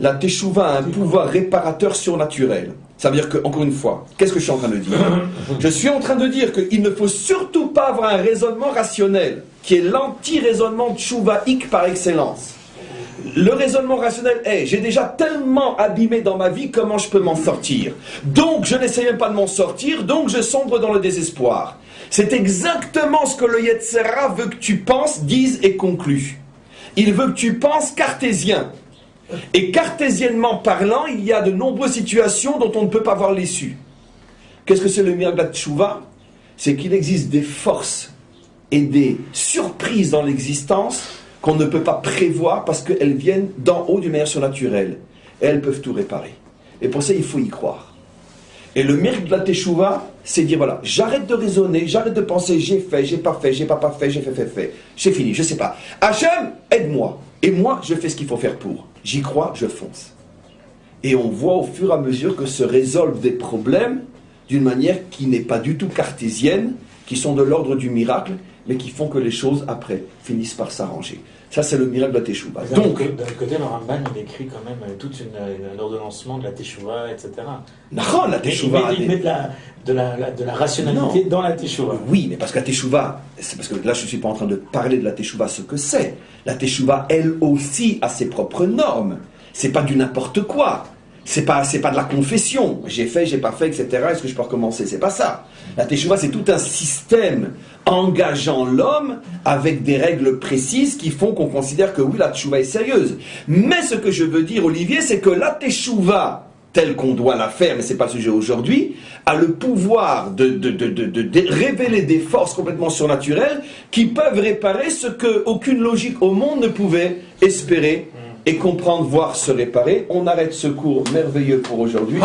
La Teshuvah a un pouvoir réparateur surnaturel. Ça veut dire que, encore une fois, qu'est-ce que je suis en train de dire? Je suis en train de dire qu'il ne faut surtout pas avoir un raisonnement rationnel, qui est l'anti-raisonnement tchouvaïque par excellence. Le raisonnement rationnel est, j'ai déjà tellement abîmé dans ma vie, comment je peux m'en sortir? Donc, je n'essaie même pas de m'en sortir, donc je sombre dans le désespoir. C'est exactement ce que le Yetzer Hara veut que tu penses, dises et conclues. Il veut que tu penses cartésien. Et cartésiennement parlant, il y a de nombreuses situations dont on ne peut pas voir l'issue. Qu'est-ce que c'est le miracle de la Teshuvah? C'est qu'il existe des forces et des surprises dans l'existence qu'on ne peut pas prévoir parce qu'elles viennent d'en haut d'une manière surnaturelle. Et elles peuvent tout réparer. Et pour ça, il faut y croire. Et le miracle de la Teshuvah, c'est dire, voilà, j'arrête de raisonner, j'arrête de penser, j'ai fait, j'ai pas fait, j'ai pas fait, j'ai fait. C'est fini, je sais pas. Hachem, aide-moi. Et moi, je fais ce qu'il faut faire pour. J'y crois, je fonce. Et on voit au fur et à mesure que se résolvent des problèmes d'une manière qui n'est pas du tout cartésienne, qui sont de l'ordre du miracle, mais qui font que les choses, après, finissent par s'arranger. Ça, c'est le miracle de la Teshuvah. Donc, d'un côté, le Ramban, il écrit quand même tout un ordonnancement de la Teshuvah, etc. Non, la Teshuvah... Il met de la rationalité dans la Teshuvah. Oui, mais parce que la Teshuvah, c'est parce que là, je ne suis pas en train de parler de la Teshuvah, ce que c'est. La Teshuvah, elle aussi, a ses propres normes. C'est pas du n'importe quoi. C'est pas de la confession. J'ai fait, j'ai pas fait, etc. Est-ce que je peux recommencer? C'est pas ça. La Teshuvah, c'est tout un système engageant l'homme avec des règles précises qui font qu'on considère que oui, la Teshuvah est sérieuse. Mais ce que je veux dire, Olivier, c'est que la Teshuvah, telle qu'on doit la faire, mais c'est pas le sujet aujourd'hui, a le pouvoir de révéler des forces complètement surnaturelles qui peuvent réparer ce que aucune logique au monde ne pouvait espérer et comprendre, voir se réparer. On arrête ce cours merveilleux pour aujourd'hui.